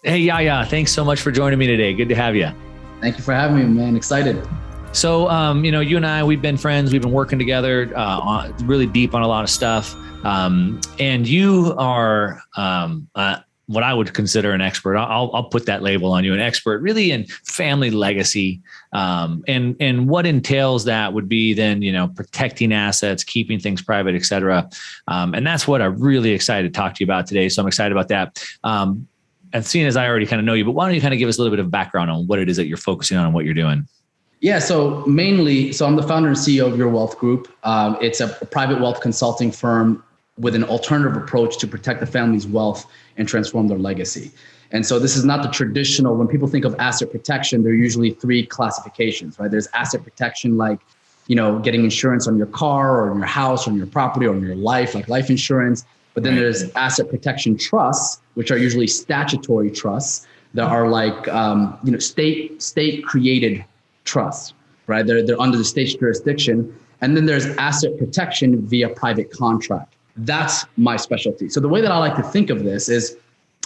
Hey, Yahya, thanks so much for joining me today. Good to have you. Thank you for having me, man. Excited. So, you and I, we've been friends. We've been working together really deep on a lot of stuff. And you are what I would consider an expert. I'll put that label on you, an expert really in family legacy. And what entails that would be then, protecting assets, keeping things private, et cetera. And that's what I'm really excited to talk to you about today. So I'm excited about that. And seeing as I already kind of know you, but why don't you kind of give us a little bit of background on what it is that you're focusing on and what you're doing? Yeah, so I'm the founder and CEO of Your Wealth Group. It's a private wealth consulting firm with an alternative approach to protect the family's wealth and transform their legacy. And so this is not the traditional, when people think of asset protection, there are usually three classifications, right? There's asset protection like, getting insurance on your car or on your house or on your property or on your life, like life insurance. But then there's asset protection trusts, which are usually statutory trusts that are like, state created trusts, right? They're under the state's jurisdiction. And then there's asset protection via private contract. That's my specialty. So the way that I like to think of this is,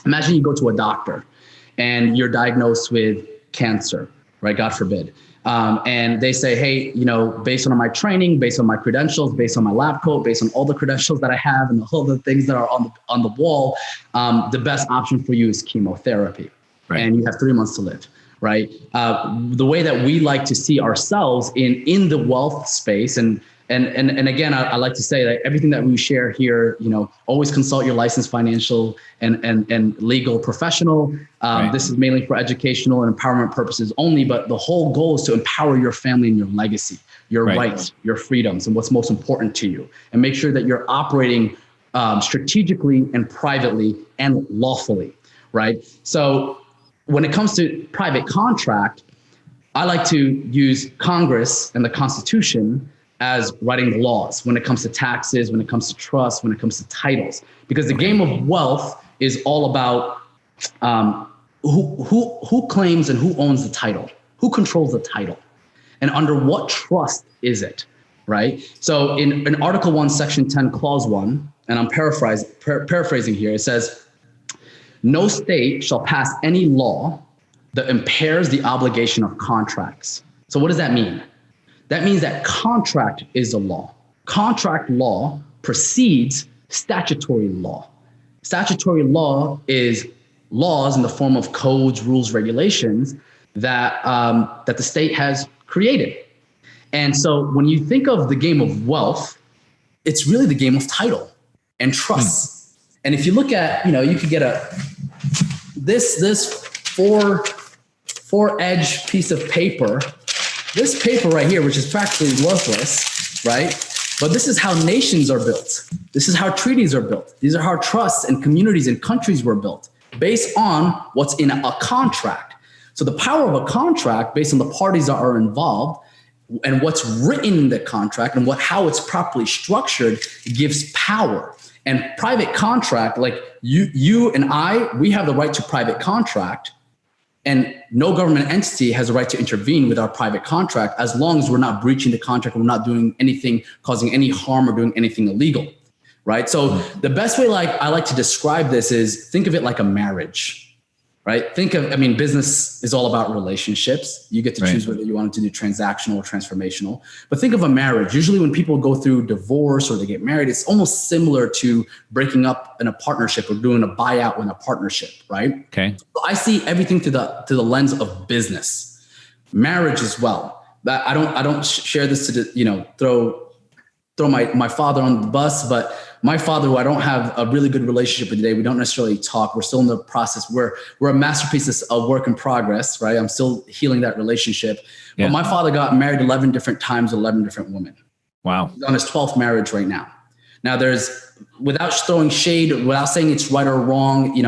imagine you go to a doctor and you're diagnosed with cancer, right? God forbid. And they say, hey, based on my training, based on my credentials, based on my lab coat, based on all the credentials that I have and all the things that are on the wall, the best option for you is chemotherapy. Right. And you have 3 months to live, right? The way that we like to see ourselves in the wealth space, and again, I like to say that everything that we share here, always consult your licensed financial and legal professional. Right. This is mainly for educational and empowerment purposes only, but the whole goal is to empower your family and your legacy, your rights, your freedoms, and what's most important to you, and make sure that you're operating strategically and privately and lawfully, right? So when it comes to private contract, I like to use Congress and the Constitution as writing the laws when it comes to taxes, when it comes to trust, when it comes to titles, because the game of wealth is all about who claims and who owns the title, who controls the title, and under what trust is it, right? So in Article 1, Section 10, Clause 1, and I'm paraphrasing here, it says, no state shall pass any law that impairs the obligation of contracts. So what does that mean? That means that contract is a law. Contract law precedes statutory law. Statutory law is laws in the form of codes, rules, regulations that the state has created. And so when you think of the game of wealth, it's really the game of title and trust. And if you look at, you could get this four edge piece of paper. This paper right here, which is practically worthless, right? But this is how nations are built. This is how treaties are built. These are how trusts and communities and countries were built based on what's in a contract. So the power of a contract based on the parties that are involved and what's written in the contract and how it's properly structured gives power. And private contract, like you and I, we have the right to private contract. And no government entity has a right to intervene with our private contract as long as we're not breaching the contract, we're not doing anything, causing any harm or doing anything illegal, right? So the best way I like to describe this is think of it like a marriage, right? Business is all about relationships. You get to choose whether you want to do transactional or transformational. But think of a marriage. Usually when people go through divorce or they get married, it's almost similar to breaking up in a partnership or doing a buyout in a partnership, right? Okay. So I see everything through the lens of business, marriage as well. But I don't share this to throw my father on the bus, but my father, who I don't have a really good relationship with today, we don't necessarily talk. We're still in the process. We're a masterpiece of work in progress, right? I'm still healing that relationship. Yeah. But my father got married 11 different times, with 11 different women. Wow. He's on his 12th marriage right now. Now without throwing shade, without saying it's right or wrong, I'm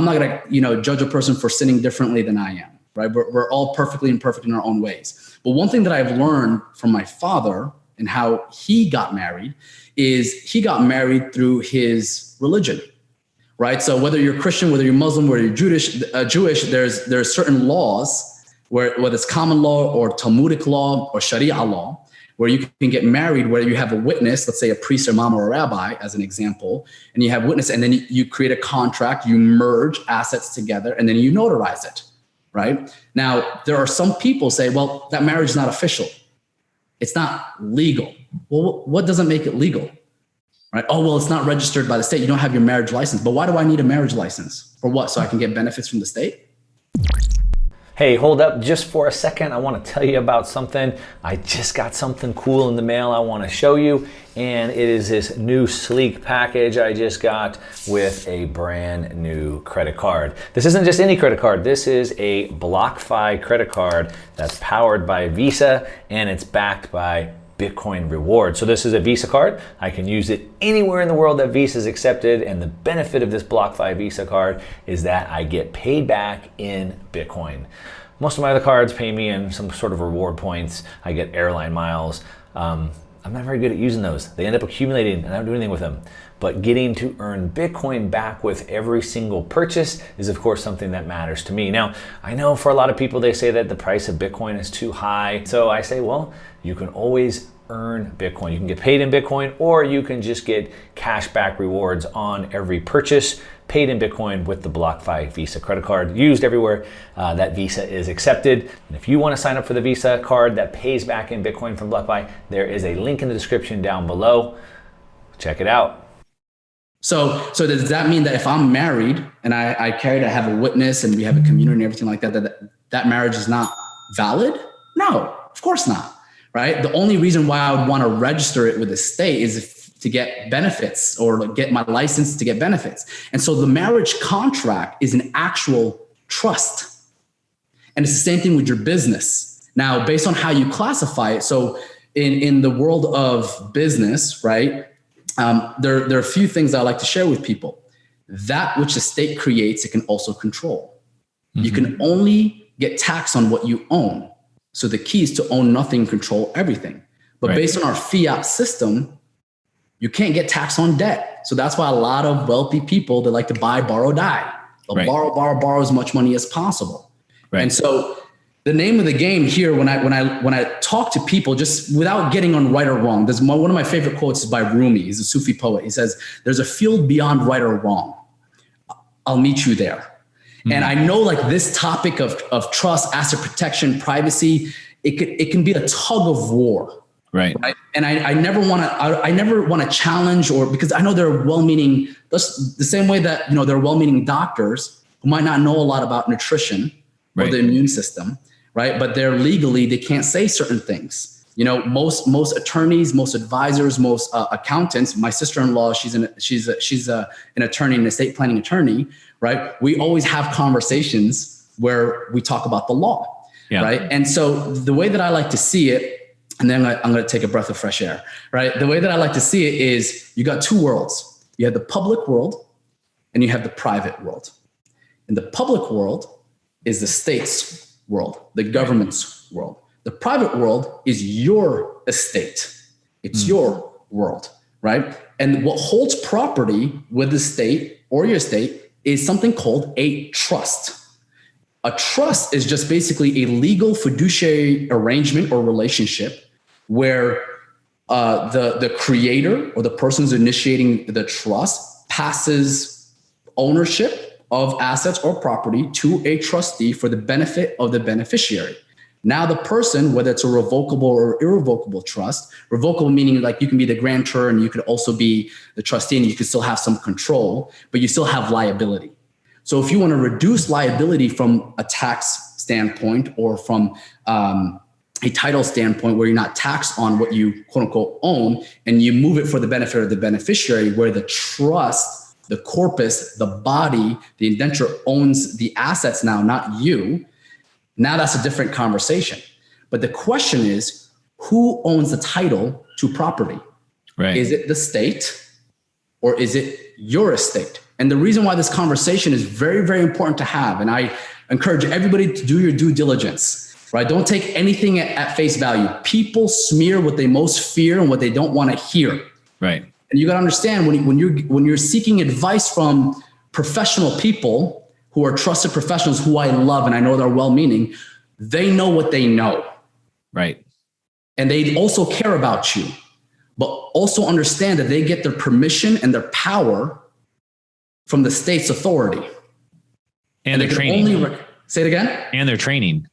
not going to, judge a person for sinning differently than I am, right? We're all perfectly imperfect in our own ways. But one thing that I've learned from my father and how he got married is he got married through his religion, right? So whether you're Christian, whether you're Muslim, whether you're Jewish, there's certain laws whether it's common law or Talmudic law or Sharia law where you can get married, where you have a witness, let's say a priest, or imam, or a rabbi, as an example, and you have witness, and then you create a contract, you merge assets together, and then you notarize it, right? Now, there are some people say, well, that marriage is not official. It's not legal. Well, what doesn't make it legal? Right? Oh, well, it's not registered by the state. You don't have your marriage license. But why do I need a marriage license? For what? So I can get benefits from the state? Hey, hold up just for a second. I want to tell you about something. I just got something cool in the mail I want to show you. And it is this new sleek package I just got with a brand new credit card. This isn't just any credit card. This is a BlockFi credit card that's powered by Visa, and it's backed by Bitcoin rewards. So this is a Visa card. I can use it anywhere in the world that Visa is accepted. And the benefit of this BlockFi Visa card is that I get paid back in Bitcoin. Most of my other cards pay me in some sort of reward points. I get airline miles. I'm not very good at using those. They end up accumulating and I don't do anything with them. But getting to earn Bitcoin back with every single purchase is of course something that matters to me. Now, I know for a lot of people, they say that the price of Bitcoin is too high. So I say, well, you can always earn Bitcoin. You can get paid in Bitcoin, or you can just get cash back rewards on every purchase paid in Bitcoin with the BlockFi Visa credit card, used everywhere that Visa is accepted. And if you want to sign up for the Visa card that pays back in Bitcoin from BlockFi, there is a link in the description down below. Check it out. So does that mean that if I'm married and I carry to have a witness and we have a community and everything like that, that marriage is not valid? No, of course not, right? The only reason why I would want to register it with the state is to get benefits or get my license to get benefits. And so the marriage contract is an actual trust. And it's the same thing with your business. Now, based on how you classify it, so in the world of business, right, there are a few things I like to share with people. That which the state creates, it can also control. Mm-hmm. You can only get taxed on what you own. So the key is to own nothing, control everything. But based on our fiat system, you can't get taxed on debt. So that's why a lot of wealthy people, they like to buy, borrow, die. They'll borrow as much money as possible. Right. And so the name of the game here, when I talk to people, just without getting on right or wrong, one of my favorite quotes is by Rumi. He's a Sufi poet. He says, "There's a field beyond right or wrong. I'll meet you there." Mm-hmm. And I know, like, this topic of trust, asset protection, privacy, it can be a tug of war. Right. And I never want to challenge, or because I know there are well-meaning, the same way that, there are well-meaning doctors who might not know a lot about nutrition or the immune system. Right. But they can't say certain things. Most attorneys, most advisors, most accountants, my sister-in-law, she's an attorney, an estate planning attorney. Right. We always have conversations where we talk about the law. Yeah. Right. And so the way that I like to see it, and then I'm going to take a breath of fresh air. Right. The way that I like to see it is you got two worlds. You have the public world and you have the private world. And the public world is the state's world, the government's world. The private world is your estate. It's your world, right? And what holds property with the state or your estate is something called a trust. A trust is just basically a legal fiduciary arrangement or relationship where the creator or the person who's initiating the trust passes ownership of assets or property to a trustee for the benefit of the beneficiary. Now the person, whether it's a revocable or irrevocable trust, revocable meaning like you can be the grantor and you could also be the trustee and you can still have some control, but you still have liability. So if you want to reduce liability from a tax standpoint or from a title standpoint where you're not taxed on what you quote unquote own, and you move it for the benefit of the beneficiary, where the trust, the corpus, the body, the indenture owns the assets now, not you. Now that's a different conversation. But the question is, who owns the title to property? Right. Is it the state or is it your estate? And the reason why this conversation is very, very important to have, and I encourage everybody to do your due diligence, right? Don't take anything at face value. People smear what they most fear and what they don't want to hear. Right. And you got to understand when you're seeking advice from professional people who are trusted professionals who I love and I know they're well-meaning, they know what they know. Right. and they also care about you, but also understand that they get their permission and their power from the state's authority. And their training. Say it again? And their training.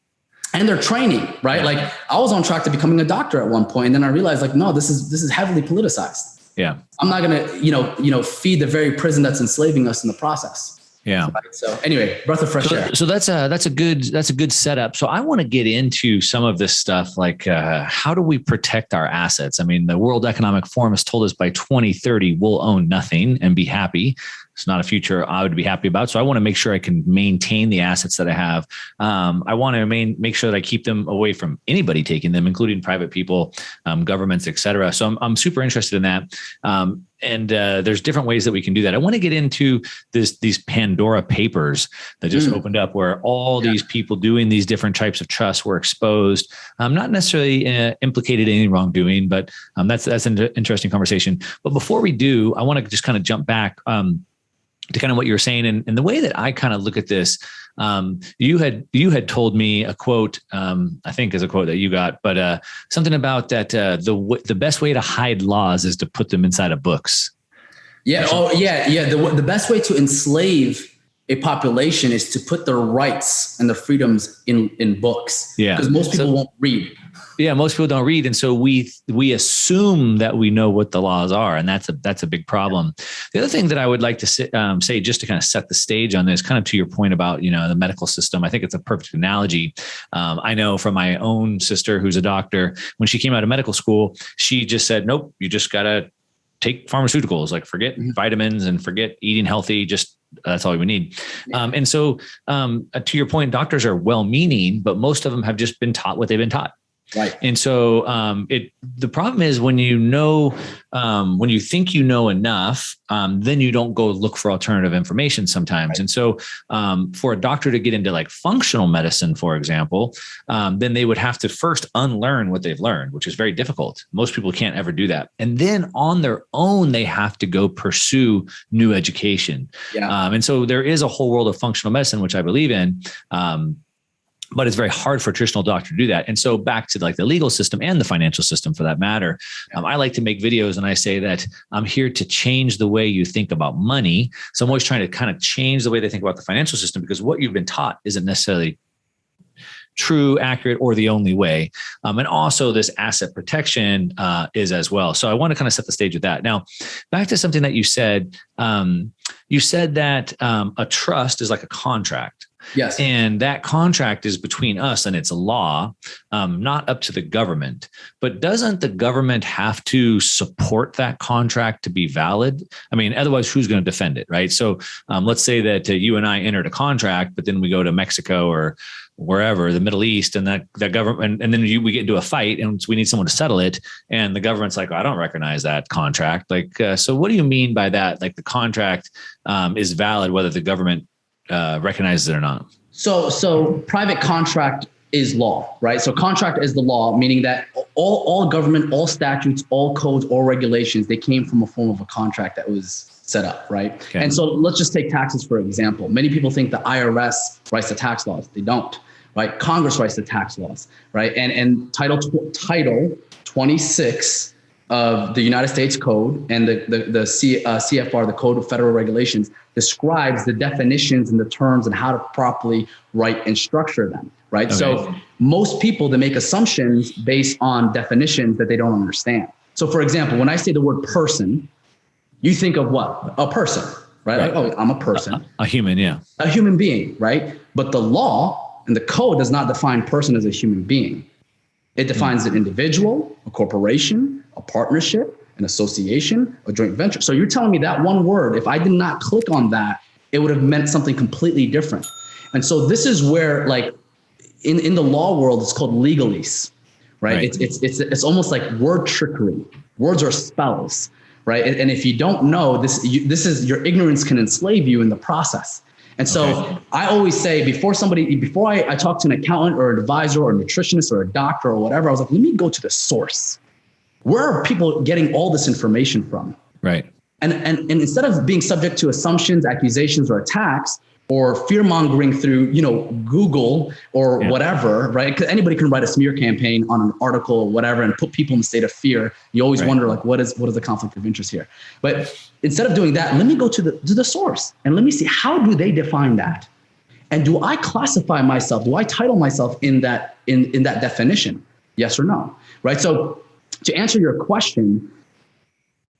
And their training, right? Yeah. Like I was on track to becoming a doctor at one point, and then I realized like, no, this is heavily politicized. Yeah. I'm not going to, feed the very prison that's enslaving us in the process. Yeah. Right? So anyway, breath of fresh air. So that's a good setup. So I want to get into some of this stuff, like how do we protect our assets? I mean, the World Economic Forum has told us by 2030 we'll own nothing and be happy. It's not a future I would be happy about. So I want to make sure I can maintain the assets that I have. I want to make sure that I keep them away from anybody taking them, including private people, governments, et cetera. So I'm super interested in that. And there's different ways that we can do that. I want to get into these Pandora papers that just opened up, where all these people doing these different types of trusts were exposed. Not necessarily implicated in any wrongdoing, but that's an interesting conversation. But before we do, I want to just kind of jump back to kind of what you were saying, and the way that I kind of look at this. You had told me a quote, I think is a quote that you got, but something about that the best way to hide laws is to put them inside of books. Yeah. Oh, yeah. Yeah. The best way to enslave a population is to put their rights and their freedoms in books. Yeah. Because most people won't read. Yeah, most people don't read, and so we assume that we know what the laws are, and that's a big problem. The other thing that I would like to say, just to kind of set the stage on this, kind of to your point about the medical system, I think it's a perfect analogy. I know from my own sister, who's a doctor, when she came out of medical school, she just said, "Nope, you just gotta take pharmaceuticals, like forget vitamins and forget eating healthy, just that's all we need." And so to your point, doctors are well-meaning, but most of them have just been taught what they've been taught. Right. And so the problem is when when you think you know enough, then you don't go look for alternative information sometimes. Right. And so for a doctor to get into like functional medicine, for example, then they would have to first unlearn what they've learned, which is very difficult. Most people can't ever do that. And then on their own, they have to go pursue new education. Yeah. And so there is a whole world of functional medicine, which I believe in. But it's very hard for a traditional doctor to do that. And so back to like the legal system and the financial system for that matter, I like to make videos and I say that I'm here to change the way you think about money. So I'm always trying to kind of change the way they think about the financial system, because what you've been taught isn't necessarily true, accurate, or the only way. And also this asset protection is as well. So I want to kind of set the stage with that. Now, back to something that you said. You said that a trust is like a contract. Yes. And that contract is between us and it's a law, not up to the government. But doesn't the government have to support that contract to be valid? I mean, otherwise, who's going to defend it, right? So let's say that you and I entered a contract, but then we go to Mexico or wherever, the Middle East, and that government, and then we get into a fight and we need someone to settle it. And the government's like, I don't recognize that contract. Like, so what do you mean by that? Like the contract is valid, whether the government recognizes it or not? So private contract is law, right? So contract is the law, meaning that all government, all statutes, all codes, all regulations, they came from a form of a contract that was set up, right? Okay. And so let's just take taxes, for example. Many people think the IRS writes the tax laws. They don't, right? Congress writes the tax laws, right? And Title 26 of the United States Code and the CFR, the Code of Federal Regulations, describes the definitions and the terms and how to properly write and structure them, right? Okay. So most people, they make assumptions based on definitions that they don't understand. So for example, when I say the word person, you think of what? A person, right? Like, oh, I'm a person. A human, yeah. A human being, right? But the law and the code does not define person as a human being. It defines an individual, a corporation, a partnership, an association, a joint venture. So you're telling me that one word, if I did not click on that, it would have meant something completely different. And so this is where, like, in the law world, it's called legalese, right? It's almost like word trickery. Words are spells, right? And if you don't know this, is your ignorance can enslave you in the process. And so I always say before I talk to an accountant or an advisor or a nutritionist or a doctor or whatever, I was like, let me go to the source. Where are people getting all this information from? Right. And instead of being subject to assumptions, accusations, or attacks, or fear mongering through, Google or whatever, right? Because anybody can write a smear campaign on an article or whatever and put people in a state of fear. You always wonder, like, what is the conflict of interest here? But instead of doing that, let me go to the source and let me see, how do they define that? And do I classify myself? Do I title myself in that definition? Yes or no? Right. So to answer your question,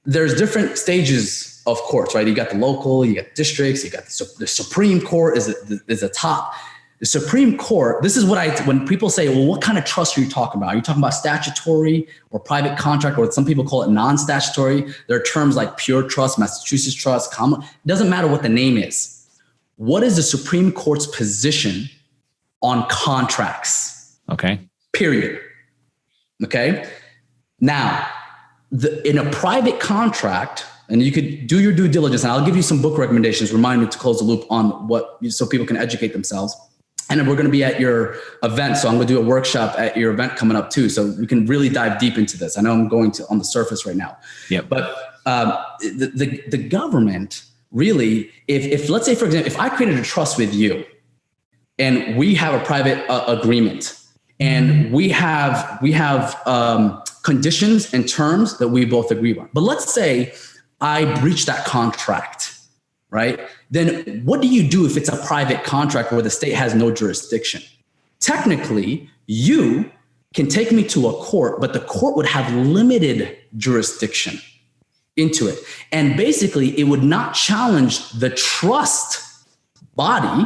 there's different stages of courts, right? You got the local, you got districts, you got the Supreme Court is the top. The Supreme Court, this is when people say, well, what kind of trust are you talking about? Are you talking about statutory or private contract, or some people call it non-statutory? There are terms like pure trust, Massachusetts trust, common. It doesn't matter what the name is. What is the Supreme Court's position on contracts? Okay. Period. Okay. Now, in a private contract, and you could do your due diligence, and I'll give you some book recommendations, remind me to close the loop on so people can educate themselves. And then we're going to be at your event. So I'm going to do a workshop at your event coming up too. So we can really dive deep into this. I know I'm going on the surface right now. Yeah. But the government really, if let's say, for example, if I created a trust with you and we have a private agreement and we have conditions and terms that we both agree on, but let's say I breach that contract, right? Then what do you do if it's a private contract where the state has no jurisdiction? Technically, you can take me to a court, but the court would have limited jurisdiction into it. And basically, it would not challenge the trust body,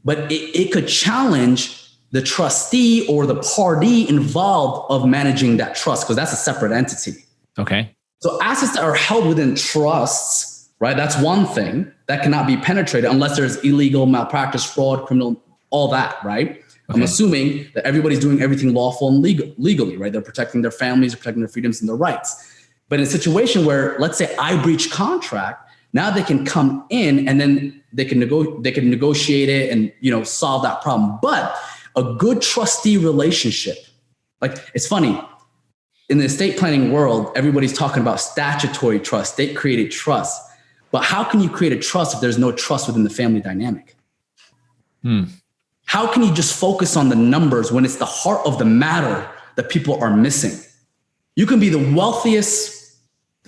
but it could challenge the trustee or the party involved of managing that trust, because that's a separate entity. Okay. So assets that are held within trusts, right? That's one thing that cannot be penetrated unless there's illegal, malpractice, fraud, criminal, all that, right? Okay. I'm assuming that everybody's doing everything lawful and legally, right? They're protecting their families, they're protecting their freedoms and their rights. But in a situation where, let's say I breach contract, now they can come in and then they can negotiate it and, solve that problem. But a good trustee relationship, like, it's funny, in the estate planning world, everybody's talking about statutory trust, state created trust. But how can you create a trust if there's no trust within the family dynamic? How can you just focus on the numbers when it's the heart of the matter that people are missing? You can be the wealthiest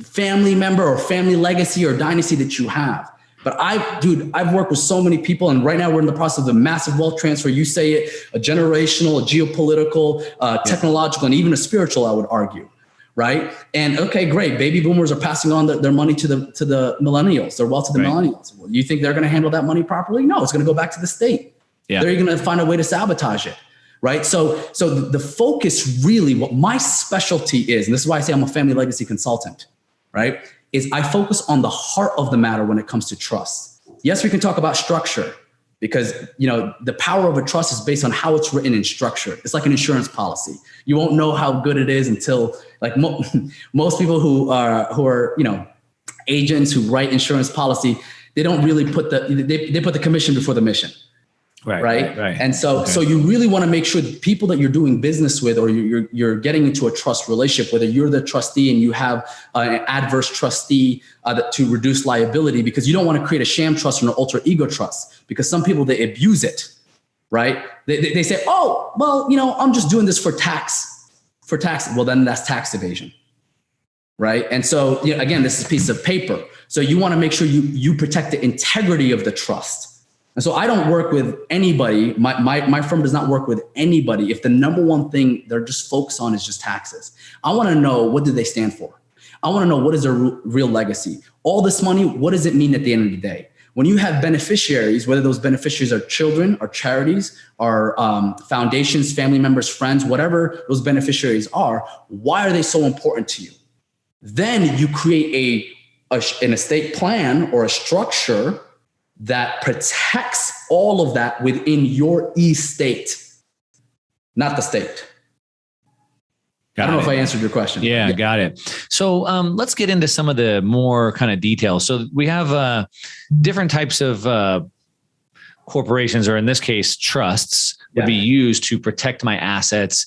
family member or family legacy or dynasty that you have. But I've worked with so many people, and right now we're in the process of a massive wealth transfer. You say it, a generational, a geopolitical, technological, and even a spiritual, I would argue, right? And okay, great. Baby boomers are passing on their money to the millennials, their wealth to the millennials. Well, you think they're going to handle that money properly? No, it's going to go back to the state. Yeah. They're going to find a way to sabotage it, right? So the focus really, what my specialty is, and this is why I say I'm a family legacy consultant, right? Is I focus on the heart of the matter when it comes to trust. Yes, we can talk about structure because, the power of a trust is based on how it's written in structure. It's like an insurance policy. You won't know how good it is until, like, most people who are, agents who write insurance policy, they don't really put they put the commission before the mission. Right. And so you really want to make sure that people that you're doing business with, or you're getting into a trust relationship, whether you're the trustee and you have an adverse trustee to reduce liability, because you don't want to create a sham trust or an alter ego trust, because some people, they abuse it, right? They say, oh, well, I'm just doing this for tax. Well, then that's tax evasion, right? And so, again, this is a piece of paper. So you want to make sure you protect the integrity of the trust. And so I don't work with anybody. My firm does not work with anybody if the number one thing they're just focused on is just taxes. I want to know, what do they stand for? I want to know, what is their real legacy? All this money, what does it mean at the end of the day? When you have beneficiaries, whether those beneficiaries are children or charities or foundations, family members, friends, whatever those beneficiaries are, why are they so important to you? Then you create an estate plan or a structure that protects all of that within your estate, not the state. I don't know if I answered your question. Yeah, got it. So let's get into some of the more kind of details. So we have different types of corporations, or in this case, trusts, would be used to protect my assets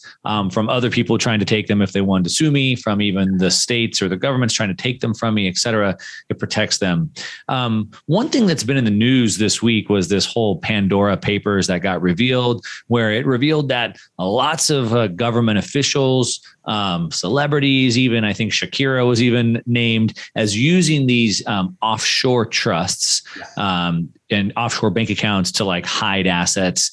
from other people trying to take them if they wanted to sue me, from even the states or the governments trying to take them from me, et cetera. It protects them. One thing that's been in the news this week was this whole Pandora papers that got revealed, where it revealed that lots of government officials, celebrities, even I think Shakira was even named as using these offshore trusts and offshore bank accounts to like hide assets.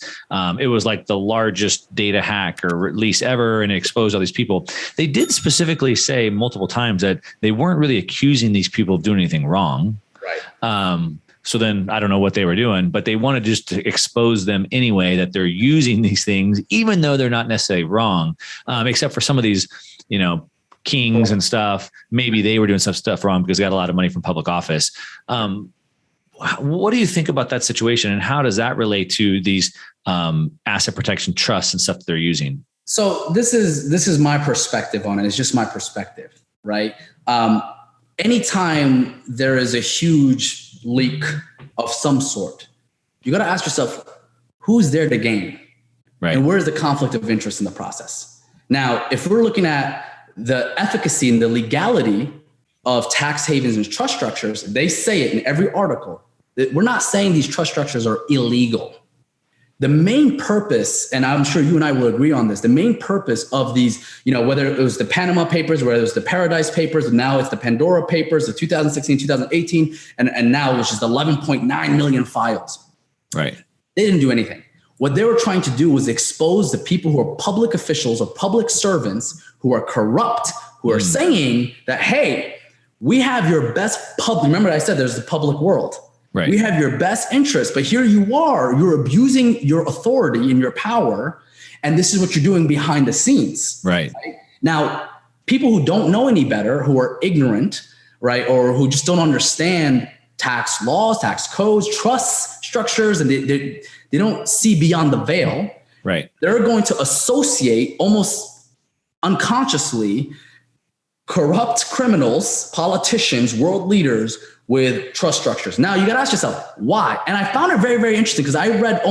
It was like the largest data hack or release ever, and it exposed all these people. They did specifically say multiple times that they weren't really accusing these people of doing anything wrong. Right. So then I don't know what they were doing, but they wanted just to expose them anyway, that they're using these things, even though they're not necessarily wrong, except for some of these, kings and stuff. Maybe they were doing some stuff wrong because they got a lot of money from public office. What do you think about that situation, and how does that relate to these asset protection trusts and stuff that they're using? So this is my perspective on it. It's just my perspective, right? Anytime there is a huge leak of some sort, you got to ask yourself, who's there to gain? Right. And where's the conflict of interest in the process? Now, if we're looking at the efficacy and the legality of tax havens and trust structures, they say it in every article. We're not saying these trust structures are illegal. The main purpose, and I'm sure you and I will agree on this, the main purpose of these, whether it was the Panama Papers, whether it was the Paradise Papers, now it's the Pandora Papers, the 2016, 2018, and now it's just 11.9 million files. Right. They didn't do anything. What they were trying to do was expose the people who are public officials or public servants who are corrupt, who are saying that, hey, we have your best public. Remember, I said there's the public world. Right. We have your best interest, but here you are, you're abusing your authority and your power. And this is what you're doing behind the scenes. Right. Now, people who don't know any better, who are ignorant, right, or who just don't understand tax laws, tax codes, trust structures, and they don't see beyond the veil. Right. They're going to associate almost unconsciously corrupt criminals, politicians, world leaders with trust structures. Now you got to ask yourself why. And I found it very, very interesting because I read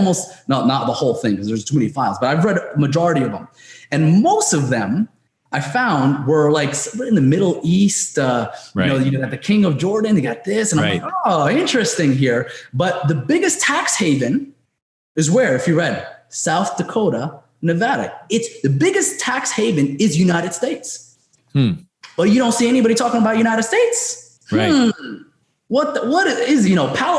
not the whole thing because there's too many files, but I've read a majority of them. And most of them I found were like in the Middle East, you got the King of Jordan, they got this. And I'm like, oh, interesting here. But the biggest tax haven is where, if you read South Dakota, Nevada, it's the biggest tax haven is United States. But you don't see anybody talking about United States. Right. What is,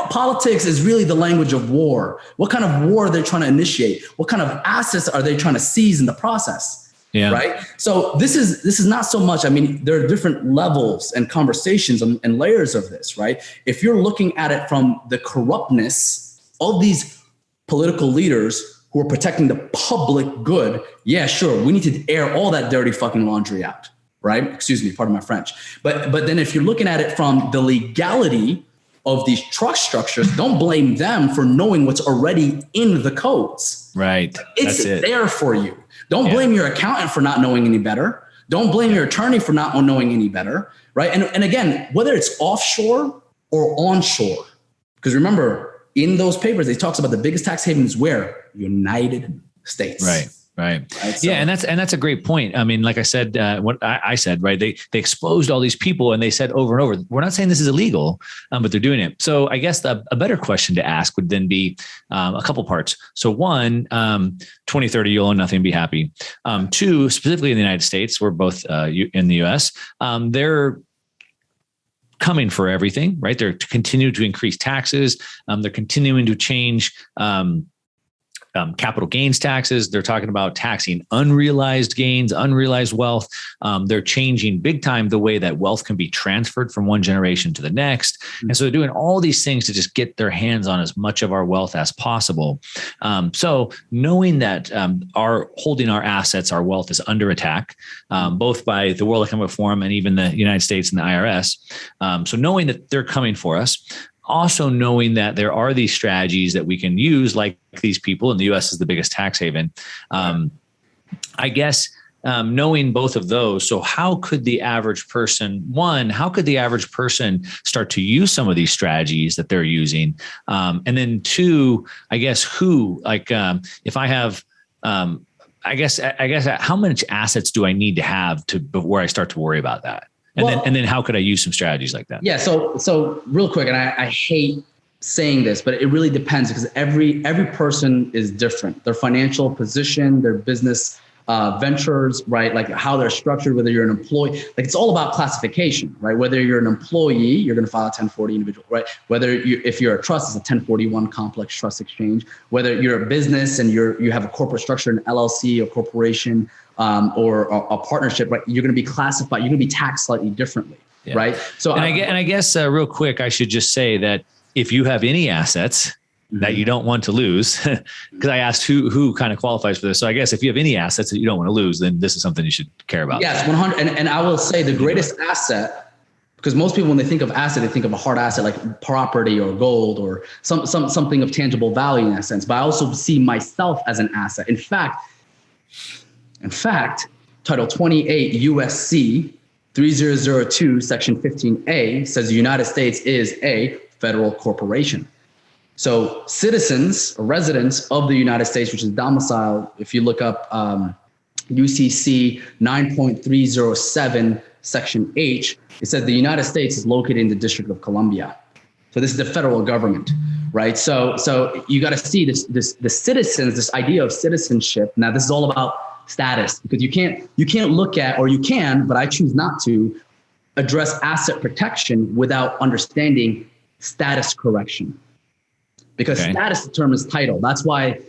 politics is really the language of war. What kind of war are they trying to initiate? What kind of assets are they trying to seize in the process? Yeah. Right. So this is not so much. I mean, there are different levels and conversations and layers of this, right? If you're looking at it from the corruptness of these political leaders who are protecting the public good, yeah, sure. We need to air all that dirty fucking laundry out. Right? Excuse me, pardon my French. But then if you're looking at it from the legality of these trust structures, don't blame them for knowing what's already in the codes. Right. It's there for you. Don't blame your accountant for not knowing any better. Don't blame your attorney for not knowing any better. Right. And again, whether it's offshore or onshore, because remember, in those papers, it talks about the biggest tax havens where? United States. Right. Right. So, yeah. And that's a great point. I mean, like I said, what I said, right. They exposed all these people and they said over and over, we're not saying this is illegal, but they're doing it. So I guess a better question to ask would then be a couple parts. So one, 2030, you'll own nothing, be happy. Two, specifically in the United States, we're both in the US, they're coming for everything, right? They're continuing to increase taxes. They're continuing to change capital gains taxes. They're talking about taxing unrealized gains, unrealized wealth. They're changing big time the way that wealth can be transferred from one generation to the next. And so they're doing all these things to just get their hands on as much of our wealth as possible. So knowing that holding our assets, our wealth is under attack, both by the World Economic Forum and even the United States and the IRS. So knowing that they're coming for us, also knowing that there are these strategies that we can use, like these people, and the U.S. is the biggest tax haven. I guess knowing both of those, so how could the average person, start to use some of these strategies that they're using? And then two, I guess if I have, I guess how much assets do I need to have before I start to worry about that? And then how could I use some strategies like that? Yeah. So real quick, and I hate saying this, but it really depends because every person is different. Their financial position, their business ventures, right? Like how they're structured, whether you're an employee, like it's all about classification, right? Whether you're an employee, you're going to file a 1040 individual, right? If you're a trust, it's a 1041 complex trust exchange. Whether you're a business and you have a corporate structure, an LLC, a corporation, or a partnership, right? You're going to be classified. You're going to be taxed slightly differently, right? So, I guess real quick, I should just say that if you have any assets that you don't want to lose, because I asked who kind of qualifies for this. So I guess if you have any assets that you don't want to lose, then this is something you should care about. Yes, 100. And I will say the greatest asset, because most people, when they think of asset, they think of a hard asset like property or gold or something of tangible value in that sense. But I also see myself as an asset. In fact, Title 28 USC 3002 Section 15A says the United States is a federal corporation. So citizens or residents of the United States, which is domiciled, if you look up UCC 9.307 Section H, it says the United States is located in the District of Columbia. So this is the federal government, right? So you got to see the citizens, this idea of citizenship. Now this is all about status, because you can't look at, or you can, but I choose not to address asset protection without understanding status correction. Because status determines title. That's why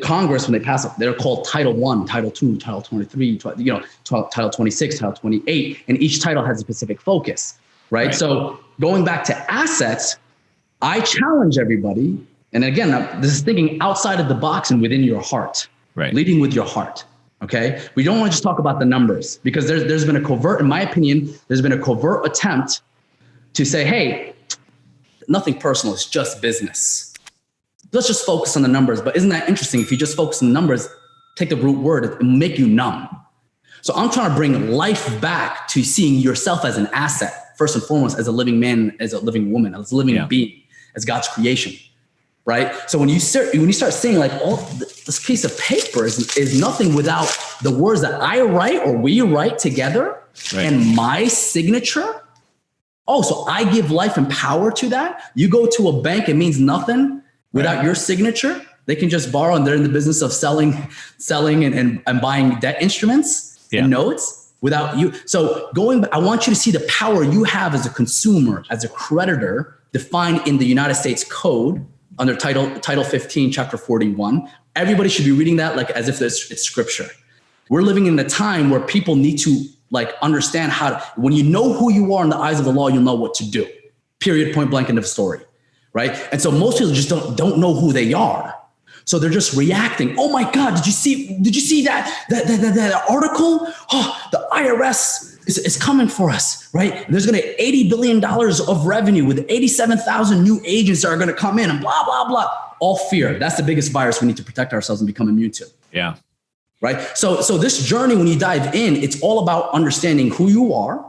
Congress, when they pass it, they're called Title 1, Title 2, Title 23, Title 26, Title 28, and each title has a specific focus, right? So going back to assets, I challenge everybody, and again, this is thinking outside of the box and within your heart, leading with your heart, okay? We don't want to just talk about the numbers, because there's been a covert, in my opinion, there's been a covert attempt to say, hey, nothing personal, it's just business. Let's just focus on the numbers. But isn't that interesting? If you just focus on the numbers, take the root word, it will make you numb. So I'm trying to bring life back to seeing yourself as an asset, first and foremost, as a living man, as a living woman, as a living being, as God's creation, right? So when you start seeing like, this piece of paper is nothing without the words that I write or we write together and my signature. Oh, so I give life and power to that. You go to a bank, it means nothing without your signature. They can just borrow, and they're in the business of selling and buying debt instruments and notes without you. So I want you to see the power you have as a consumer, as a creditor, defined in the United States Code under Title 15, Chapter 41. Everybody should be reading that like as if it's scripture. We're living in a time where people need to like understand when you know who you are in the eyes of the law, you'll know what to do. Period, point blank, end of story. Right. And so most people just don't know who they are. So they're just reacting. Oh my God, did you see that article? Oh, the IRS is coming for us, right? There's going to be $80 billion of revenue with 87,000 new agents that are going to come in and blah, blah, blah. All fear. That's the biggest virus we need to protect ourselves and become immune to. Yeah. Right. So this journey, when you dive in, it's all about understanding who you are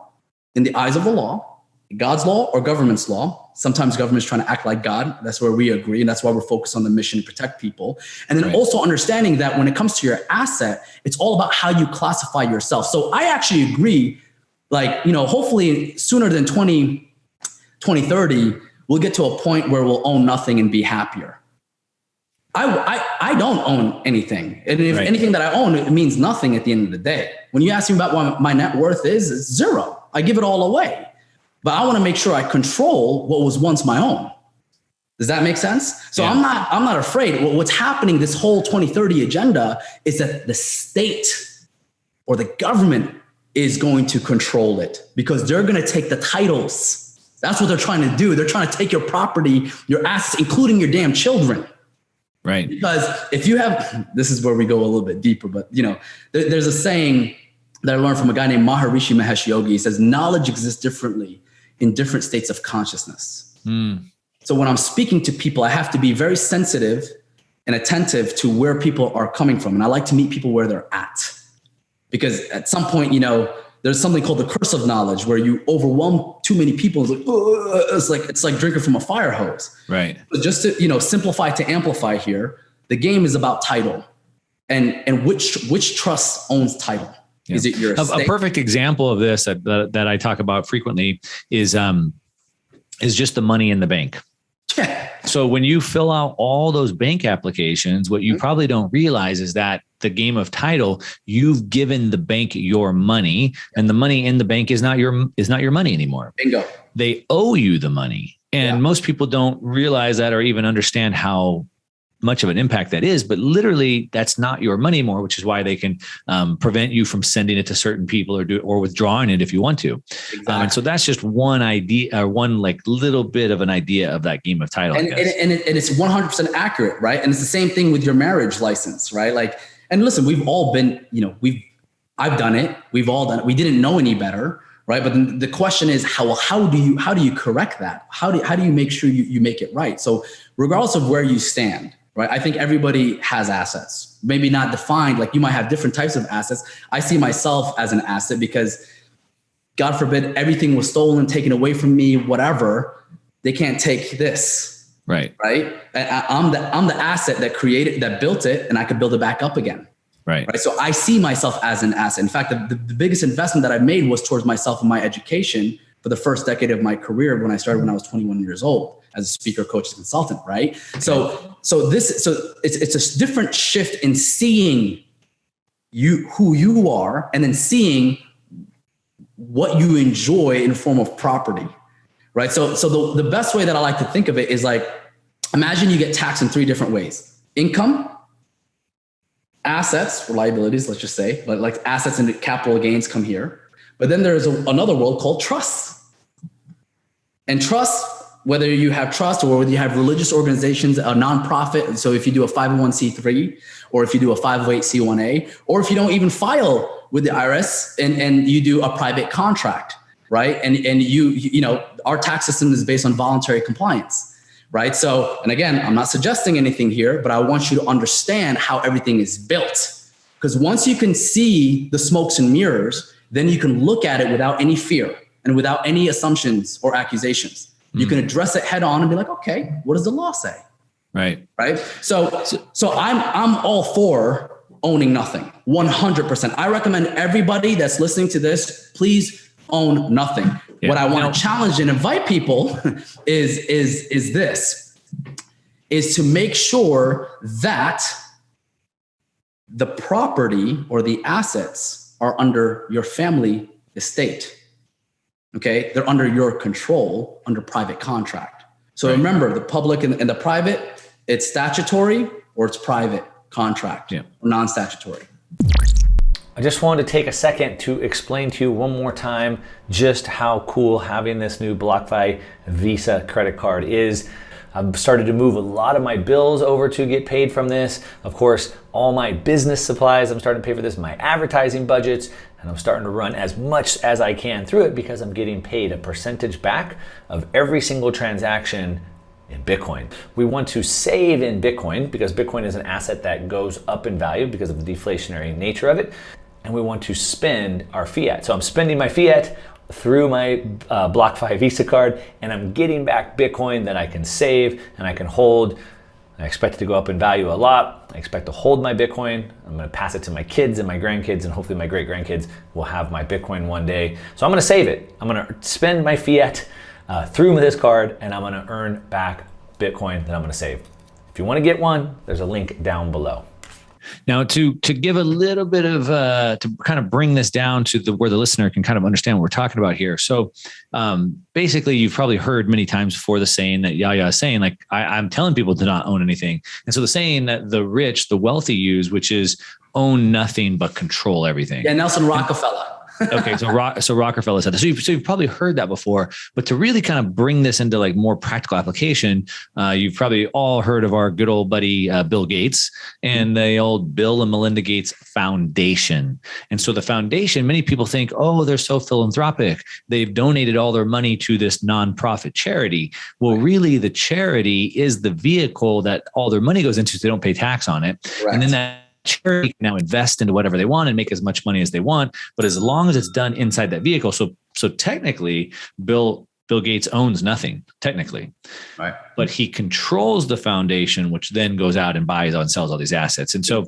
in the eyes of the law, God's law or government's law. Sometimes government's trying to act like God. That's where we agree. And that's why we're focused on the mission to protect people. And then also understanding that when it comes to your asset, it's all about how you classify yourself. So I actually agree, like, hopefully sooner than 2030, we'll get to a point where we'll own nothing and be happier. I don't own anything. And if anything that I own, it means nothing at the end of the day. When you ask me about what my net worth is, it's zero. I give it all away. But I want to make sure I control what was once my own. Does that make sense? So I'm not afraid. What's happening, this whole 2030 agenda, is that the state or the government is going to control it because they're going to take the titles. That's what they're trying to do. They're trying to take your property, your assets, including your damn children. Right. Because if you have, this is where we go a little bit deeper, but there's a saying that I learned from a guy named Maharishi Mahesh Yogi. He says, knowledge exists differently in different states of consciousness. So when I'm speaking to people, I have to be very sensitive and attentive to where people are coming from. And I like to meet people where they're at. because at some point, there's something called the curse of knowledge, where you overwhelm too many people. It's like drinking from a fire hose. Right. But just to, simplify to amplify here, the game is about title, and which trust owns title. Yeah. Is it your estate? A perfect example of this that I talk about frequently is just the money in the bank. Yeah. So when you fill out all those bank applications, what you probably don't realize is that the game of title, you've given the bank your money, and the money in the bank is not your money anymore. Bingo. They owe you the money. And most people don't realize that or even understand how much of an impact that is, but literally that's not your money anymore, which is why they can prevent you from sending it to certain people or withdrawing it if you want to. Exactly. And so that's just one idea, or one like little bit of an idea of that game of title. And it's 100% accurate, right? And it's the same thing with your marriage license, right? Like, and listen, we've all been, I've done it. We've all done it. We didn't know any better, right? But then the question is, how do you correct that? How do you make sure you make it right? So regardless of where you stand, right? I think everybody has assets, maybe not defined. Like, you might have different types of assets. I see myself as an asset because, God forbid, everything was stolen, taken away from me, whatever. They can't take this. Right. Right. I'm the asset that built it, and I could build it back up again. Right. So I see myself as an asset. In fact, the biggest investment that I made was towards myself and my education for the first decade of my career, when I started when I was 21 years old as a speaker, coach, and consultant. Right. So it's a different shift in seeing who you are, and then seeing what you enjoy in the form of property. Right. So the best way that I like to think of it is like, imagine you get taxed in 3 different ways: income, assets, or liabilities, let's just say, like assets and capital gains come here. But then there's another world called trusts. And trust, whether you have trust or whether you have religious organizations, a nonprofit. So if you do a 501c3, or if you do a 508c1a, or if you don't even file with the IRS and you do a private contract, right? And our tax system is based on voluntary compliance, right? So, and again, I'm not suggesting anything here, but I want you to understand how everything is built. Because once you can see the smokes and mirrors, then you can look at it without any fear and without any assumptions or accusations. You can address it head on and be like, okay, what does the law say? Right. Right. So I'm all for owning nothing. 100%. I recommend everybody that's listening to this, please own nothing. Yeah. What I want to challenge and invite people is to make sure that the property or the assets are under your family estate. Okay. They're under your control, under private contract. So remember, the public and the private, it's statutory or it's private contract, or non-statutory. I just wanted to take a second to explain to you one more time just how cool having this new BlockFi Visa credit card is. I've started to move a lot of my bills over to get paid from this. Of course, all my business supplies, I'm starting to pay for this, my advertising budgets, and I'm starting to run as much as I can through it because I'm getting paid a percentage back of every single transaction in Bitcoin. We want to save in Bitcoin because Bitcoin is an asset that goes up in value because of the deflationary nature of it. And we want to spend our fiat. So I'm spending my fiat through my BlockFi Visa card, and I'm getting back Bitcoin that I can save and I can hold. I expect it to go up in value a lot. I expect to hold my Bitcoin. I'm going to pass it to my kids and my grandkids, and hopefully my great grandkids will have my Bitcoin one day. So I'm going to save it. I'm going to spend my fiat through this card, and I'm going to earn back Bitcoin that I'm going to save. If you want to get one, there's a link down below. Now, to give a little bit of to kind of bring this down to where the listener can kind of understand what we're talking about here. So basically, you've probably heard many times before the saying that Yahya is saying, like, I'm telling people to not own anything. And so the saying that the rich, the wealthy use, which is own nothing but control everything. Yeah, Nelson Rockefeller. Okay, so Rockefeller said that. So you've probably heard that before, but to really kind of bring this into like more practical application, you've probably all heard of our good old buddy Bill Gates and the old Bill and Melinda Gates Foundation. And so the foundation, many people think, oh, they're so philanthropic. They've donated all their money to this nonprofit charity. Well, really, the charity is the vehicle that all their money goes into, so they don't pay tax on it. Correct. And then that charity can now invest into whatever they want and make as much money as they want. But as long as it's done inside that vehicle, so technically, Bill Gates owns nothing, technically, right? But he controls the foundation, which then goes out and buys and sells all these assets. And so,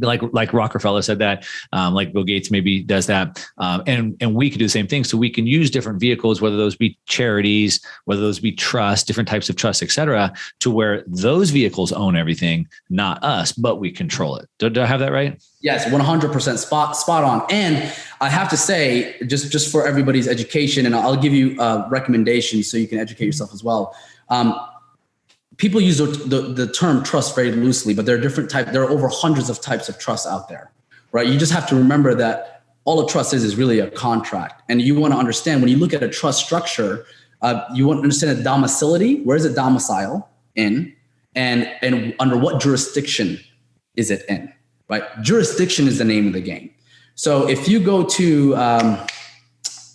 like Rockefeller said that, like Bill Gates maybe does that, and we can do the same thing. So we can use different vehicles, whether those be charities, whether those be trusts, different types of trusts, et cetera, to where those vehicles own everything, not us, but we control it. Do I have that right? Yes, 100% spot on. And I have to say, just for everybody's education, and I'll give you recommendations so you can educate yourself as well. People use the term trust very loosely, but there are different types. There are over hundreds of types of trusts out there, right? You just have to remember that all a trust is really a contract. And you want to understand, when you look at a trust structure, you want to understand the domicility. Where is it domicile in? And under what jurisdiction is it in, right? Jurisdiction is the name of the game. So if you go to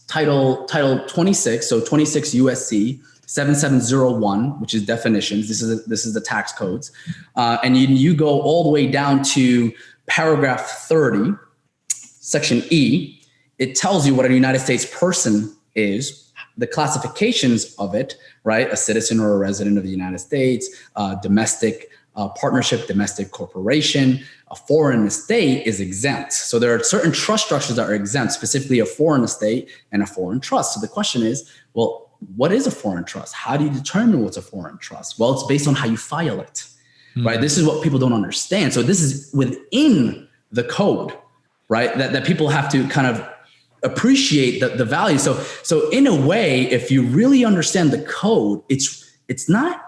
Title 26, so 26 USC 7701, which is definitions. This is the tax codes. And you go all the way down to paragraph 30, section E. It tells you what a United States person is, the classifications of it, right? A citizen or a resident of the United States, domestic partnership, domestic corporation. A foreign estate is exempt. So there are certain trust structures that are exempt, specifically a foreign estate and a foreign trust. So the question is, well, what is a foreign trust? How do you determine what's a foreign trust? Well, it's based on how you file it, right? This is what people don't understand. So this is within the code, right? That people have to kind of appreciate the value. So in a way, if you really understand the code, it's not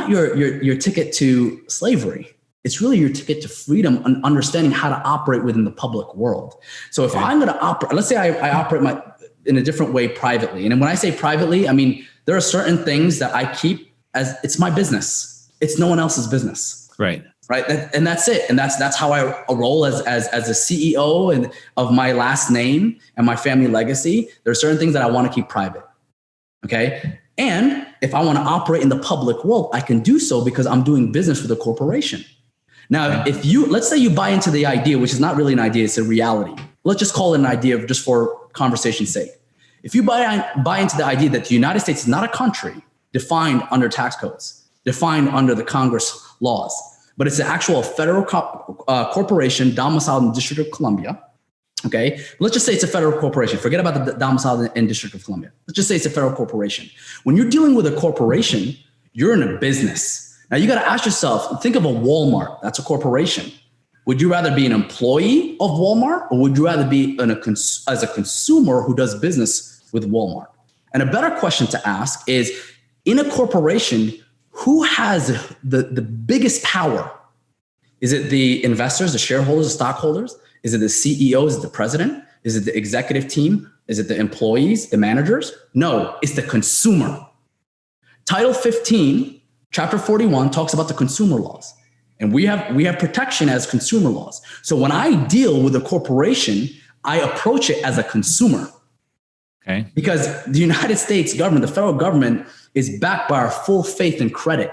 your ticket to slavery. It's really your ticket to freedom and understanding how to operate within the public world. So if I'm going to operate, let's say I operate in a different way privately. And when I say privately, I mean, there are certain things that I keep as it's my business. It's no one else's business. Right. Right. And that's it. And that's how I roll as a CEO and of my last name and my family legacy. There are certain things that I want to keep private. Okay. And if I want to operate in the public world, I can do so because I'm doing business with a corporation. Now, if let's say you buy into the idea, which is not really an idea, it's a reality. Let's just call it an idea just for conversation's sake. If you buy into the idea that the United States is not a country defined under tax codes, defined under the Congress laws, but it's an actual federal corporation domiciled in the District of Columbia. Okay, let's just say it's a federal corporation. Forget about the domicile in District of Columbia. Let's just say it's a federal corporation. When you're dealing with a corporation, you're in a business. Now you got to ask yourself, think of a Walmart. That's a corporation. Would you rather be an employee of Walmart, or would you rather be as a consumer who does business with Walmart? And a better question to ask is, in a corporation, who has the biggest power? Is it the investors, the shareholders, the stockholders? Is it the CEO? Is it the president? Is it the executive team? Is it the employees, the managers? No, it's the consumer. Title 15, Chapter 41 talks about the consumer laws. And we have protection as consumer laws. So when I deal with a corporation, I approach it as a consumer. Okay. Because the United States government, the federal government, is backed by our full faith and credit.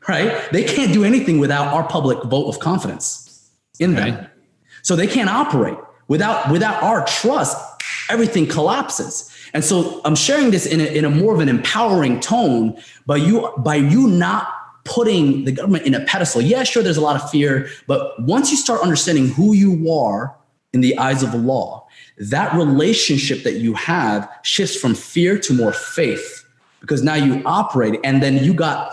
Right? They can't do anything without our public vote of confidence in them. So they can't operate. Without our trust, everything collapses. And so I'm sharing this in a more of an empowering tone by you not putting the government in a pedestal. Yeah, sure, there's a lot of fear, but once you start understanding who you are in the eyes of the law, that relationship that you have shifts from fear to more faith, because now you operate, and then you got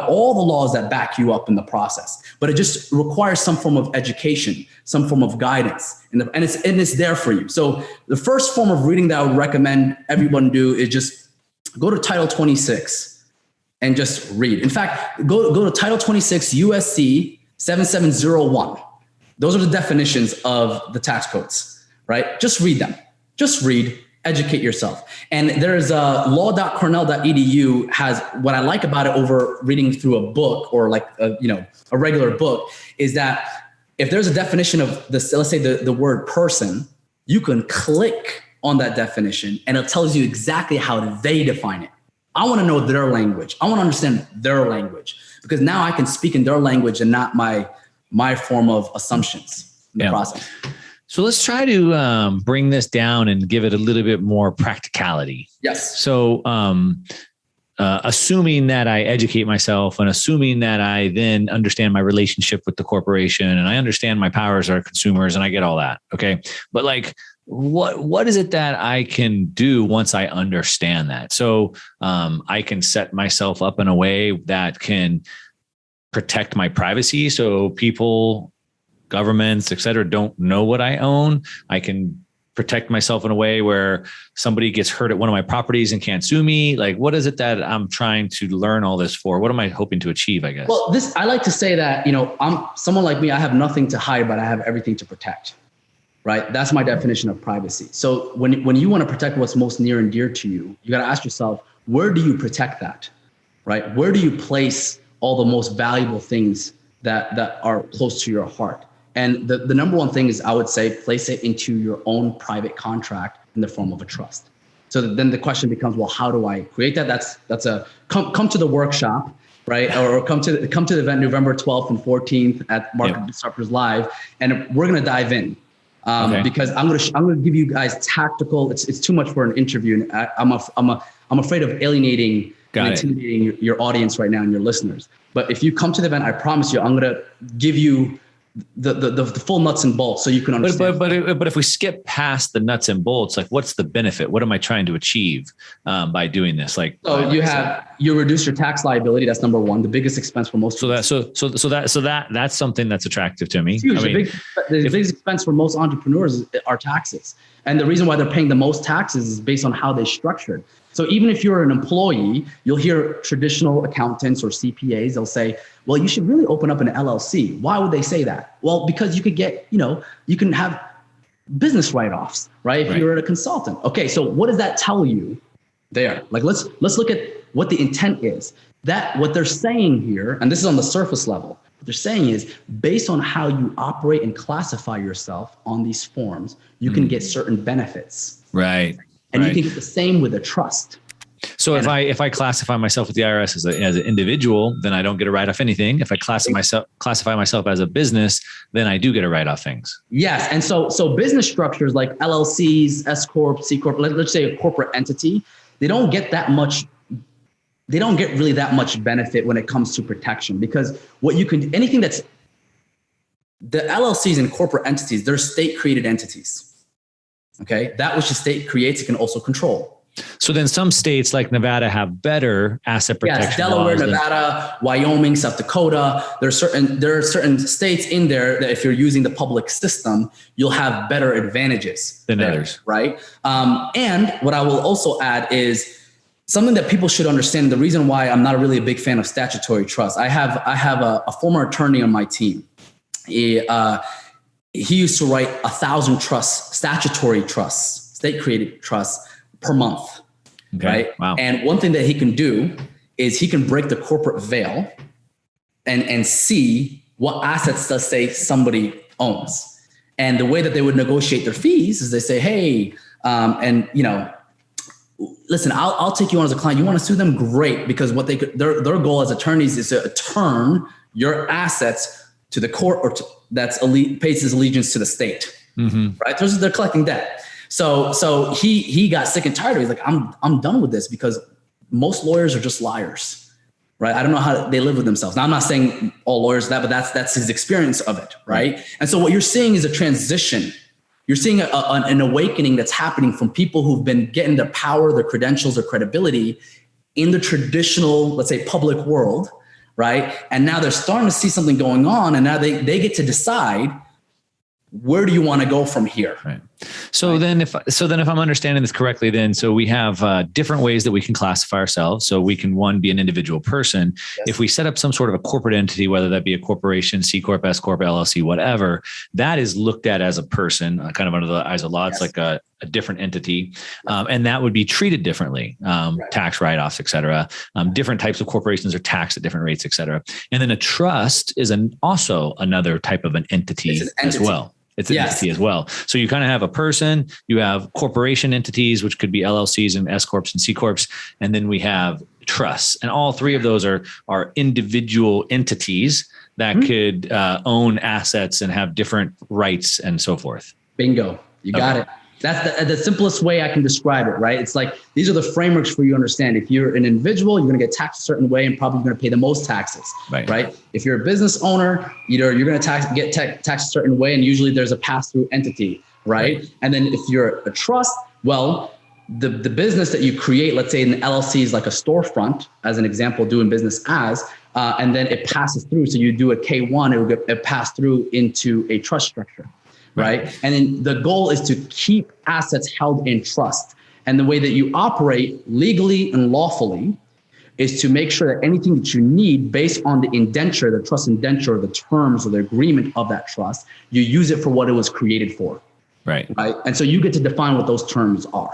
all the laws that back you up in the process. But it just requires some form of education, some form of guidance, and it's there for you. So the first form of reading that I would recommend everyone do is just go to Title 26 and just read. In fact, go to Title 26 USC 7701. Those are the definitions of the tax codes, right? Just read them. Just read. Educate yourself. And there's law.cornell.edu has, what I like about it over reading through a book or like a regular book, is that if there's a definition of this, let's say the word person, you can click on that definition and it tells you exactly how they define it. I want to know their language. I want to understand their language, because now I can speak in their language and not my my form of assumptions in the process. So let's try to bring this down and give it a little bit more practicality. Yes. So assuming that I educate myself and assuming that I then understand my relationship with the corporation and I understand my powers are consumers and I get all that. Okay. But like, what is it that I can do once I understand that? So I can set myself up in a way that can protect my privacy. So people, governments, et cetera, don't know what I own. I can protect myself in a way where somebody gets hurt at one of my properties and can't sue me. Like, what is it that I'm trying to learn all this for? What am I hoping to achieve, I guess? Well, I like to say that, I'm someone like me, I have nothing to hide, but I have everything to protect, right? That's my definition of privacy. So when you want to protect what's most near and dear to you, you got to ask yourself, where do you protect that, right? Where do you place all the most valuable things that are close to your heart? And the number one thing is, I would say, place it into your own private contract in the form of a trust. So then the question becomes, well, how do I create that? That's a come to the workshop, right? Or come to the event November 12th and 14th at Market Disruptors Live, and we're gonna dive in because I'm gonna give you guys tactical. It's too much for an interview. And I'm afraid of alienating and intimidating your audience right now and your listeners. But if you come to the event, I promise you, I'm gonna give you the full nuts and bolts so you can understand. But if we skip past the nuts and bolts, like what's the benefit? What am I trying to achieve by doing this? Like, so you reduce your tax liability. That's number one, the biggest expense for most. That's something that's attractive to me. It's huge. The biggest expense for most entrepreneurs are taxes. And the reason why they're paying the most taxes is based on how they structured. So even if you're an employee, you'll hear traditional accountants or CPAs, they'll say, well, you should really open up an LLC. Why would they say that? Well, because you could get, you can have business write-offs, right? If you're a consultant. Okay, so what does that tell you there? Like, let's look at what the intent is. That what they're saying here, and this is on the surface level, what they're saying is based on how you operate and classify yourself on these forms, you can get certain benefits. Right. And you can get the same with a trust. So if I classify myself with the IRS as an individual, then I don't get a write off anything. If I classify myself as a business, then I do get a write off things. Yes. And so business structures like LLCs, S Corp, C Corp, let's say a corporate entity, they don't get really that much benefit when it comes to protection, because anything that's the LLCs and corporate entities, they're state created entities. Okay. That which the state creates, it can also control. So then some states like Nevada have better asset protection. Yes, Delaware, Nevada, Wyoming, South Dakota. There are certain states in there that if you're using the public system, you'll have better advantages than others. Right. And what I will also add is something that people should understand. The reason why I'm not really a big fan of statutory trust. I have a former attorney on my team. He used to write 1,000 statutory trusts, state created trusts per month. Okay. Right. Wow. And one thing that he can do is he can break the corporate veil and see what assets, let's say, somebody owns. And the way that they would negotiate their fees is they say, hey, listen, I'll take you on as a client. You want to sue them? Great. Because what their goal as attorneys is to turn your assets to the court pays his allegiance to the state. Mm-hmm. Right. They're collecting debt. So he got sick and tired of it. He's like, I'm done with this because most lawyers are just liars, right? I don't know how they live with themselves. Now, I'm not saying all lawyers that, but that's his experience of it, right? And so what you're seeing is a transition. You're seeing an awakening that's happening from people who've been getting their power, their credentials, their credibility in the traditional, let's say, public world, right? And now they're starting to see something going on, and now they get to decide, where do you want to go from here? Right. So then if I'm understanding this correctly, so we have different ways that we can classify ourselves. So we can, one, be an individual person. Yes. If we set up some sort of a corporate entity, whether that be a corporation, C Corp, S Corp, LLC, whatever, that is looked at as a person, kind of under the eyes of law. It's like a different entity. And that would be treated differently, tax write-offs, et cetera. Different types of corporations are taxed at different rates, et cetera. And then a trust is also another type of an entity as well. It's an entity as well. So you kind of have a person, you have corporation entities, which could be LLCs and S Corps and C Corps. And then we have trusts. And all three of those are individual entities that could own assets and have different rights and so forth. Bingo. You got it. That's the simplest way I can describe it, right? It's like, these are the frameworks for you to understand. If you're an individual, you're going to get taxed a certain way and probably going to pay the most taxes, right? If you're a business owner, you're going to get taxed a certain way, and usually there's a pass-through entity, right? And then if you're a trust, well, the business that you create, let's say an LLC is like a storefront, as an example, doing business as, and then it passes through. So you do a K1, it will get passed through into a trust structure. Right. And then the goal is to keep assets held in trust. And the way that you operate legally and lawfully is to make sure that anything that you need based on the indenture, the trust indenture, the terms or the agreement of that trust, you use it for what it was created for. Right. And so you get to define what those terms are.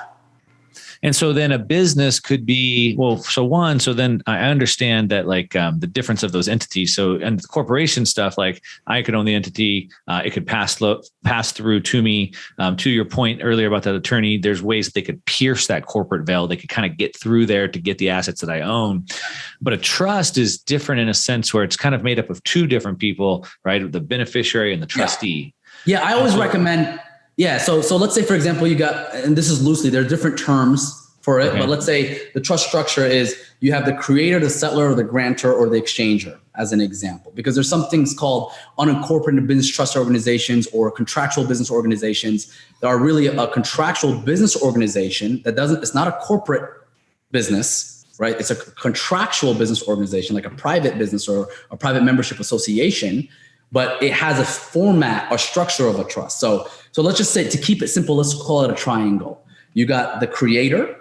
And so then a business could be, so then I understand that like the difference of those entities. So, and the corporation stuff, like I could own the entity, it could pass through to me. To your point earlier about that attorney, there's ways that they could pierce that corporate veil. They could kind of get through there to get the assets that I own. But a trust is different in a sense where it's kind of made up of two different people, right? The beneficiary and the trustee. Yeah, I always recommend. Yeah. So let's say, for example, you got, and this is loosely, there are different terms for it, but let's say the trust structure is you have the creator, the settler, or the grantor, or the exchanger as an example, because there's some things called unincorporated business trust organizations or contractual business organizations that are really a contractual business organization that it's not a corporate business, right? It's a contractual business organization, like a private business or a private membership association, but it has a format or structure of a trust. So let's just say, to keep it simple, let's call it a triangle. You got the creator,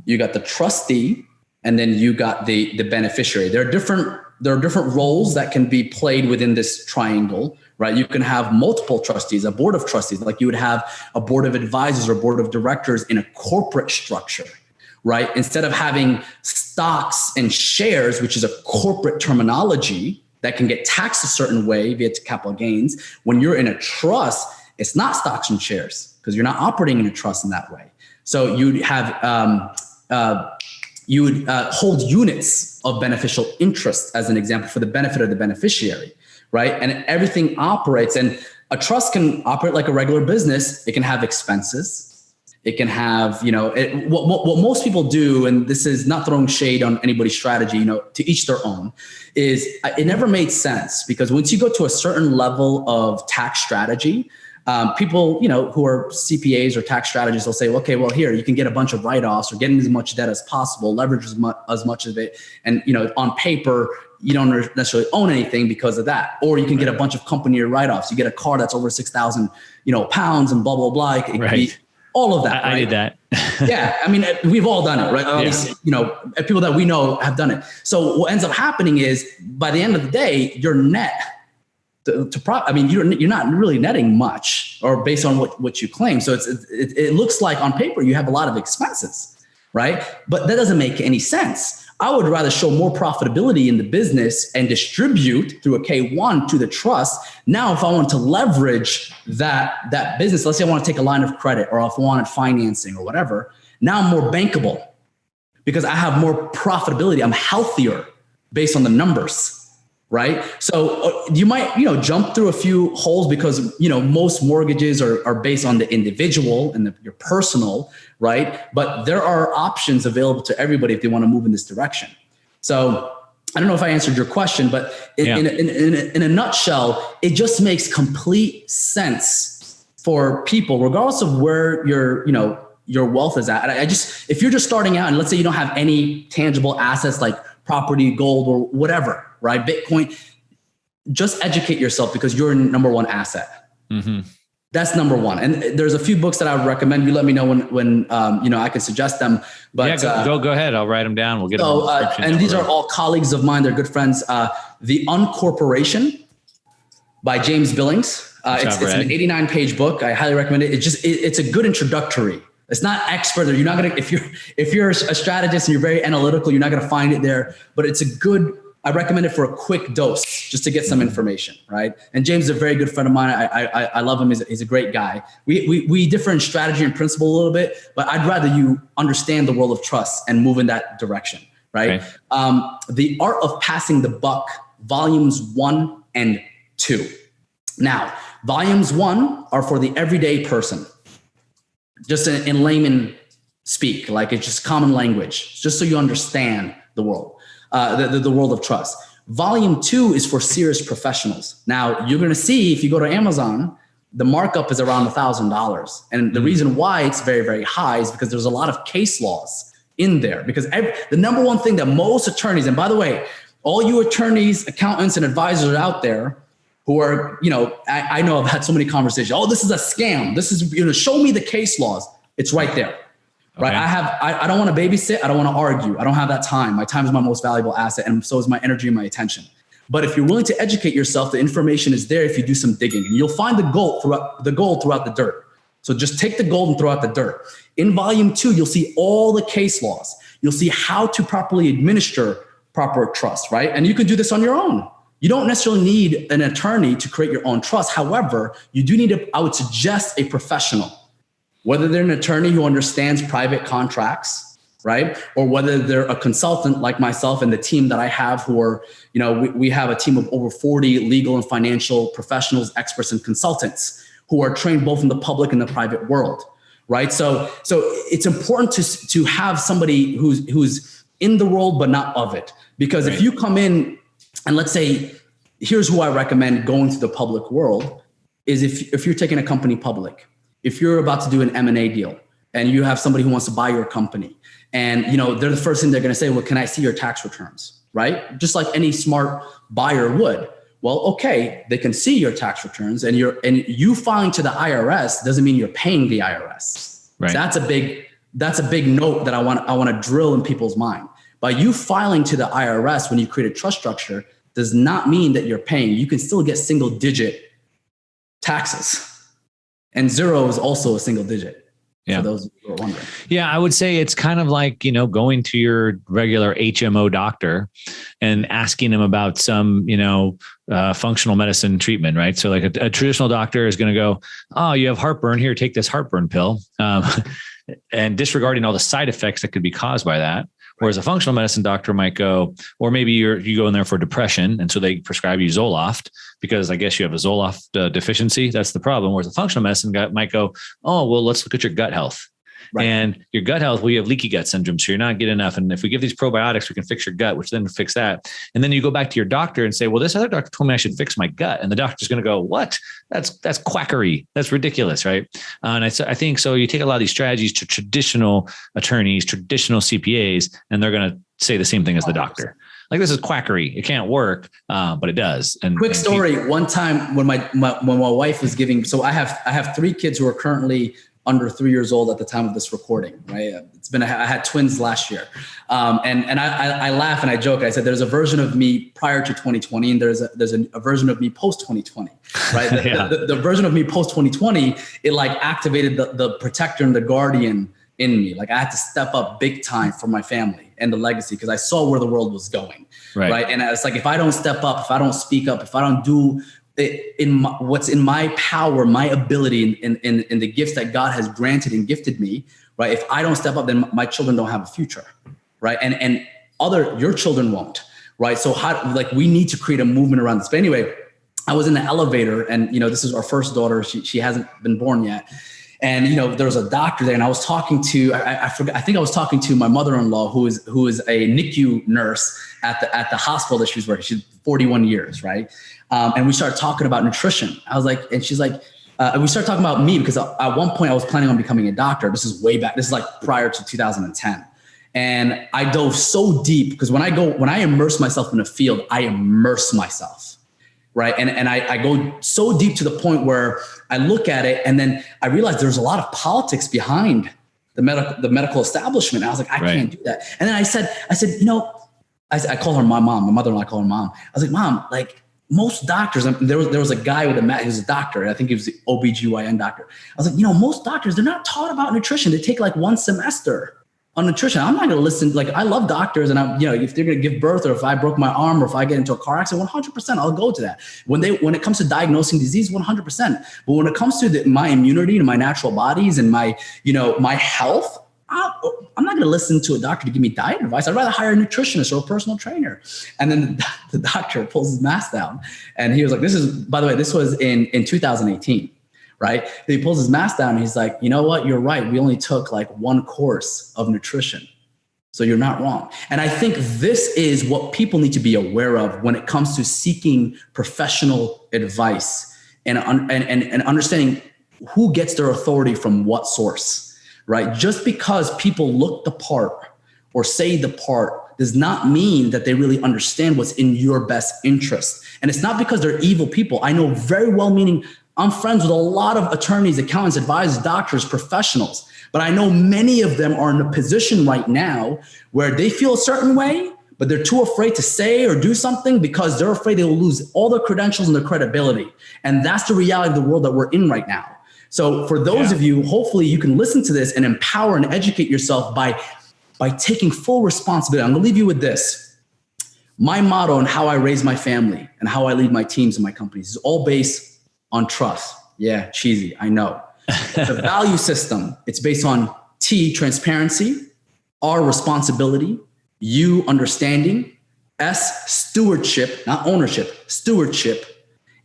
you got the trustee, and then you got the beneficiary. There are different roles that can be played within this triangle, right? You can have multiple trustees, a board of trustees, like you would have a board of advisors or board of directors in a corporate structure, right? Instead of having stocks and shares, which is a corporate terminology that can get taxed a certain way via capital gains, when you're in a trust, it's not stocks and shares because you're not operating in a trust in that way. So you'd have, you would hold units of beneficial interest as an example for the benefit of the beneficiary, right? And everything operates, and a trust can operate like a regular business. It can have expenses. It can have, what most people do, and this is not throwing shade on anybody's strategy, to each their own, is it never made sense because once you go to a certain level of tax strategy, people, who are CPAs or tax strategists will say, okay, well, here you can get a bunch of write-offs or get in as much debt as possible, leverage as much of it. And, on paper, you don't necessarily own anything because of that. Or you can get a bunch of company write-offs. You get a car that's over 6,000, pounds and blah, blah, blah. It could be all of that. I did that. Yeah. I mean, we've all done it, right? At least, people that we know have done it. So what ends up happening is by the end of the day, your net you're not really netting much, or based on what you claim. So it looks like on paper you have a lot of expenses, right? But that doesn't make any sense. I would rather show more profitability in the business and distribute through a K1 to the trust. Now, if I want to leverage that business, let's say I want to take a line of credit, or if I wanted financing or whatever, now I'm more bankable because I have more profitability. I'm healthier based on the numbers. Right. So you might, jump through a few holes because, most mortgages are based on the individual and your personal. Right. But there are options available to everybody if they want to move in this direction. So I don't know if I answered your question, but in a nutshell, it just makes complete sense for people, regardless of where your wealth is at. If you're just starting out and let's say you don't have any tangible assets like property, gold, or whatever, right? Bitcoin, just educate yourself because you're your number one asset. Mm-hmm. That's number one. And there's a few books that I would recommend. You let me know when I can suggest them. But go ahead. I'll write them down. We'll get them. And these are all colleagues of mine. They're good friends. The Uncorporation by James Billings. It's an 89-page book. I highly recommend it. It's a good introductory. It's not expert. You're not gonna if you're a strategist and you're very analytical, you're not gonna find it there. But it's a good. I recommend it for a quick dose, just to get some information, right? And James is a very good friend of mine. I love him. He's a great guy. We differ in strategy and principle a little bit, but I'd rather you understand the world of trust and move in that direction, right? Okay. The Art of Passing the Buck, volumes 1 and 2. Now, volumes 1 are for the everyday person, just in layman speak, like it's just common language, just so you understand the world, the world of trust. Volume 2 is for serious professionals. Now, you're going to see if you go to Amazon, the markup is around $1,000. And the reason why it's very, very high is because there's a lot of case laws in there. Because the number one thing that most attorneys, and by the way, all you attorneys, accountants, and advisors out there who are, I know I've had so many conversations. Oh, this is a scam. This is, show me the case laws. It's right there. Right. I don't want to babysit. I don't want to argue. I don't have that time. My time is my most valuable asset. And so is my energy and my attention. But if you're willing to educate yourself, the information is there if you do some digging, and you'll find the gold throughout the dirt. So just take the gold and throw out the dirt. In volume 2, you'll see all the case laws. You'll see how to properly administer proper trust, right? And you can do this on your own. You don't necessarily need an attorney to create your own trust. However, you do need I would suggest a professional, whether they're an attorney who understands private contracts, right? Or whether they're a consultant like myself and the team that I have who are, we have a team of over 40 legal and financial professionals, experts, and consultants who are trained both in the public and the private world, right? So it's important to have somebody who's in the world but not of it. Because if you come in and let's say, here's who I recommend going to the public world is if you're taking a company public, if you're about to do an M&A deal and you have somebody who wants to buy your company, and they're the first thing they're going to say, well, can I see your tax returns? Right? Just like any smart buyer would. Well, okay, they can see your tax returns, and you filing to the IRS doesn't mean you're paying the IRS. Right. So that's a big note that I want to drill in people's mind. By you filing to the IRS when you create a trust structure does not mean that you're paying. You can still get single digit taxes, and 0 is also a single digit. Yeah. For those who are wondering. Yeah, I would say it's kind of like, going to your regular HMO doctor and asking him about some, functional medicine treatment, right? So like a traditional doctor is going to go, oh, you have heartburn, here, take this heartburn pill, and disregarding all the side effects that could be caused by that. Whereas a functional medicine doctor might go, or maybe you go in there for depression, and so they prescribe you Zoloft because I guess you have a Zoloft deficiency. That's the problem. Whereas a functional medicine guy might go, oh, well, let's look at your gut health. Right. And your gut health, well, you have leaky gut syndrome, so you're not getting enough. And if we give these probiotics, we can fix your gut, which then fix that. And then you go back to your doctor and say, well, this other doctor told me I should fix my gut. And the doctor's going to go, what? That's quackery. That's ridiculous, right? And I think so. You take a lot of these strategies to traditional attorneys, traditional CPAs, and they're going to say the same thing as the doctor. Like, this is quackery. It can't work, but it does. And quick story. One time when my wife was giving, so I have 3 kids who are currently under 3 years old at the time of this recording, right? I had twins last year. And I laugh and I joke. I said, there's a version of me prior to 2020, and there's a version of me post 2020, right? The version of me post 2020, it like activated the protector and the guardian in me. Like, I had to step up big time for my family and the legacy, because I saw where the world was going, right? And it's like, if I don't step up, if I don't speak up, if I don't do what's in my power, my ability, in the gifts that God has granted and gifted me, right? If I don't step up, then my children don't have a future, right? And your children won't, right? So we need to create a movement around this. But anyway, I was in the elevator, and this is our first daughter. She hasn't been born yet. And, there was a doctor there, and I was talking to, I think I was talking to my mother-in-law, who is a NICU nurse at the hospital that she was working. She's 41 years, right? And we started talking about nutrition. I was like, and she's like, and we started talking about me, because at one point I was planning on becoming a doctor. This is way back. This is like prior to 2010. And I dove so deep, because when I immerse myself in a field, I immerse myself. Right. And I go so deep to the point where I look at it, and then I realized there's a lot of politics behind the medical establishment. I was like, I can't do that. And then I said, I call her my mom, my mother-in-law, I call her mom. I was like, Mom, like, most doctors, there was a guy with he was a doctor. I think he was the OBGYN doctor. I was like, most doctors, they're not taught about nutrition. They take like 1 semester on nutrition. I'm not going to listen. Like, I love doctors, and if they're going to give birth, or if I broke my arm, or if I get into a car accident, 100%, I'll go to that. When it comes to diagnosing disease, 100%. But when it comes to my immunity and my natural bodies and my, my health, I'm not going to listen to a doctor to give me diet advice. I'd rather hire a nutritionist or a personal trainer. And then the doctor pulls his mask down, and he was like, by the way, this was in 2018, right? He pulls his mask down and he's like, you know what? You're right. We only took like one course of nutrition. So you're not wrong. And I think this is what people need to be aware of when it comes to seeking professional advice and understanding who gets their authority from what source. Right? Just because people look the part or say the part does not mean that they really understand what's in your best interest. And it's not because they're evil people. I know very well-meaning, I'm friends with a lot of attorneys, accountants, advisors, doctors, professionals, but I know many of them are in a position right now where they feel a certain way, but they're too afraid to say or do something because they're afraid they will lose all their credentials and their credibility. And that's the reality of the world that we're in right now. So for those of you, hopefully you can listen to this and empower and educate yourself by taking full responsibility. I'm gonna leave you with this. My motto and how I raise my family and how I lead my teams and my companies is all based on trust. Yeah, cheesy, I know. The value system, it's based on T, transparency, R, responsibility, U, understanding, S, stewardship, not ownership, stewardship,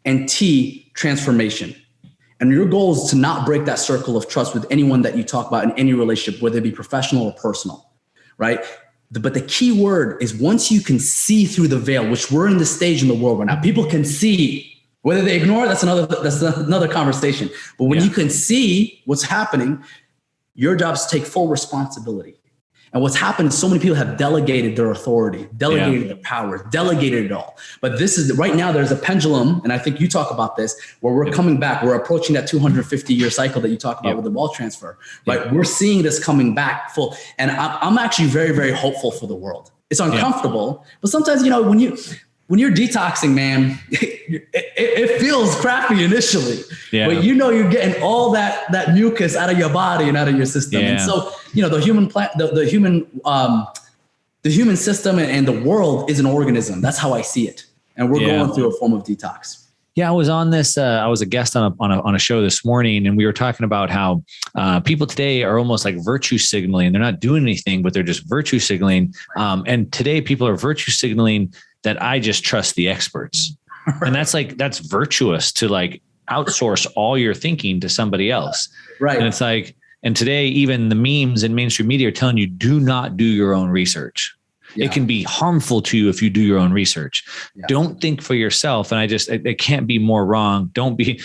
and T, transformation. And your goal is to not break that circle of trust with anyone that you talk about in any relationship, whether it be professional or personal, right? But the key word is once you can see through the veil, which we're in the stage in the world right now, people can see. Whether they ignore it, that's another conversation. But when you can see what's happening, your job is to take full responsibility. And what's happened is so many people have delegated their authority, delegated their power, delegated it all. But this is right now there's a pendulum, and I think you talk about this, where we're coming back. We're approaching that 250-year cycle that you talk about with the wealth transfer, right? We're seeing this coming back full. And I'm actually very, very hopeful for the world. It's uncomfortable, but sometimes, when you're detoxing, man, it feels crappy initially, but you're getting all that mucus out of your body and out of your system. And so, the human system and the world is an organism. That's how I see it. And we're going through a form of detox. Yeah, I was on this. I was a guest on a show this morning, and we were talking about how people today are almost like virtue signaling. They're not doing anything, but they're just virtue signaling. And today, people are virtue signaling that I just trust the experts, and that's virtuous to like outsource all your thinking to somebody else, right? And it's like, and today, even the memes and mainstream media are telling you do not do your own research. It can be harmful to you if you do your own research. Don't think for yourself. And it can't be more wrong. Don't be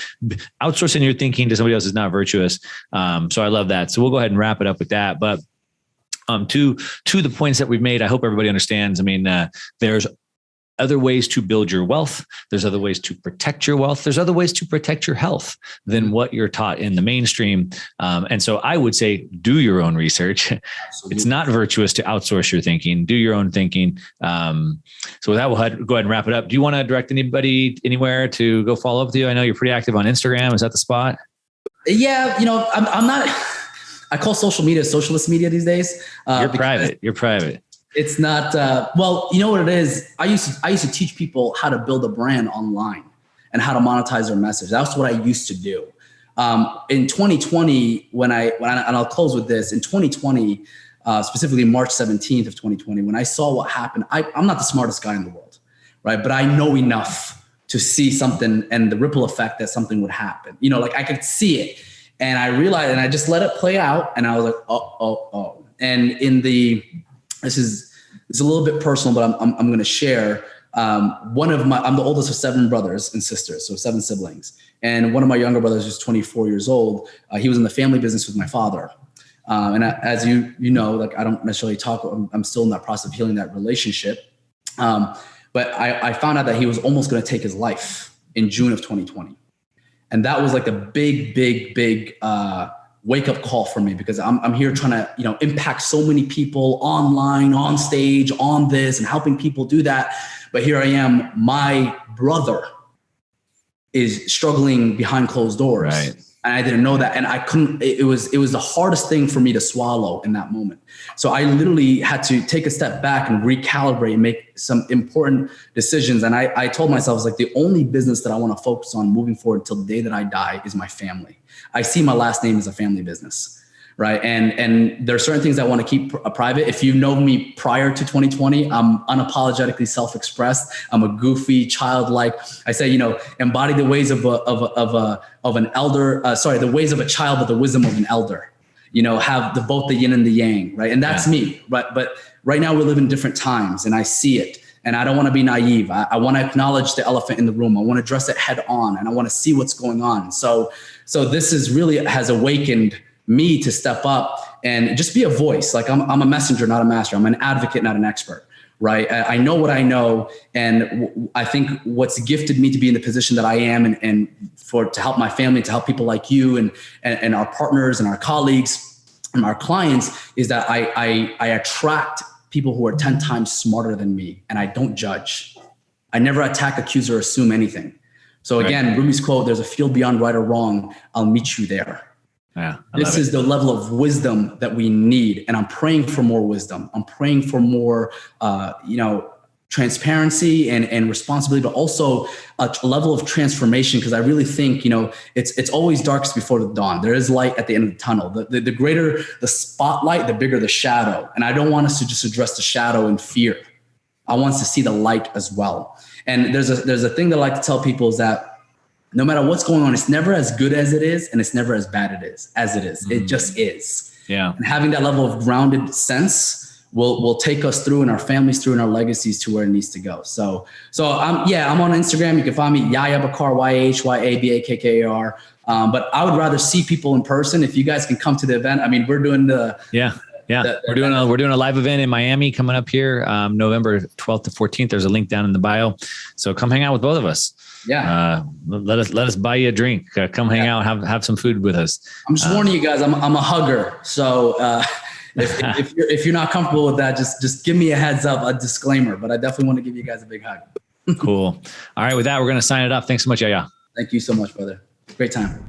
outsourcing your thinking to somebody else is not virtuous. So I love that. So we'll go ahead and wrap it up with that. But to the points that we've made, I hope everybody understands. I mean, there's other ways to build your wealth. There's other ways to protect your wealth. There's other ways to protect your health than what you're taught in the mainstream. And so I would say, do your own research. Absolutely. It's not virtuous to outsource your thinking. Do your own thinking. So with that, we'll go ahead and wrap it up. Do you want to direct anybody anywhere to go follow up with you? I know you're pretty active on Instagram. Is that the spot? Yeah. I'm not, I call social media socialist media these days. You're private. It's not, well, you know what it is? I used to teach people how to build a brand online and how to monetize their message. That's what I used to do. In 2020, and I'll close with this, in 2020, specifically March 17th of 2020, when I saw what happened, I'm not the smartest guy in the world, right? But I know enough to see something and the ripple effect that something would happen. Like I could see it, and I realized, and I just let it play out, and I was like, oh. And this is a little bit personal, but I'm going to share. I'm the oldest of 7 brothers and sisters, so 7 siblings. And one of my younger brothers was 24 years old. He was in the family business with my father. And as you know, like I don't necessarily talk, I'm still in that process of healing that relationship. But I found out that he was almost going to take his life in June of 2020. And that was like a big wake up call for me, because I'm here trying to, impact so many people online, on stage, on this, and helping people do that. But here I am, my brother is struggling behind closed doors. Right. And I didn't know that. And I couldn't, it was the hardest thing for me to swallow in that moment. So I literally had to take a step back and recalibrate and make some important decisions. And I told myself, it's like the only business that I want to focus on moving forward until the day that I die is my family. I see my last name as a family business, right? And there are certain things I want to keep private. If you know me prior to 2020, I'm unapologetically self-expressed. I'm a goofy, childlike. I say, embody the ways of an elder. The ways of a child, but the wisdom of an elder. Have both the yin and the yang, right? And that's me, right? But right now we live in different times, and I see it. And I don't want to be naive. I want to acknowledge the elephant in the room. I want to address it head on, and I want to see what's going on. So this is really has awakened me to step up and just be a voice. Like I'm a messenger, not a master. I'm an advocate, not an expert, right? I know what I know. And I think what's gifted me to be in the position that I am and to help my family, to help people like you and our partners and our colleagues and our clients is that I attract people who are 10 times smarter than me, and I don't judge. I never attack, accuse, or assume anything. So again, Rumi's quote, there's a field beyond right or wrong. I'll meet you there. Yeah, this is the level of wisdom that we need. And I'm praying for more wisdom. I'm praying for more, transparency and responsibility, but also a level of transformation. Because I really think, it's always darkest before the dawn. There is light at the end of the tunnel. The greater the spotlight, the bigger the shadow. And I don't want us to just address the shadow in fear. I want us to see the light as well. And there's a thing that I like to tell people is that no matter what's going on, it's never as good as it is, and it's never as bad as it is. It just is. Yeah. And having that level of grounded sense will take us through and our families through and our legacies to where it needs to go. So I'm on Instagram. You can find me Yahya Bakkar, YHYABAKKAR. But I would rather see people in person. If you guys can come to the event, we're doing we're doing a live event in Miami coming up here, November 12th to 14th. There's a link down in the bio. So come hang out with both of us. Yeah. Let us buy you a drink. Come hang out, have some food with us. I'm just warning you guys, I'm a hugger. So if you're not comfortable with that, just give me a heads up, a disclaimer, but I definitely want to give you guys a big hug. Cool. All right. With that, we're going to sign it up. Thanks so much, Yahya. Thank you so much, brother. Great time.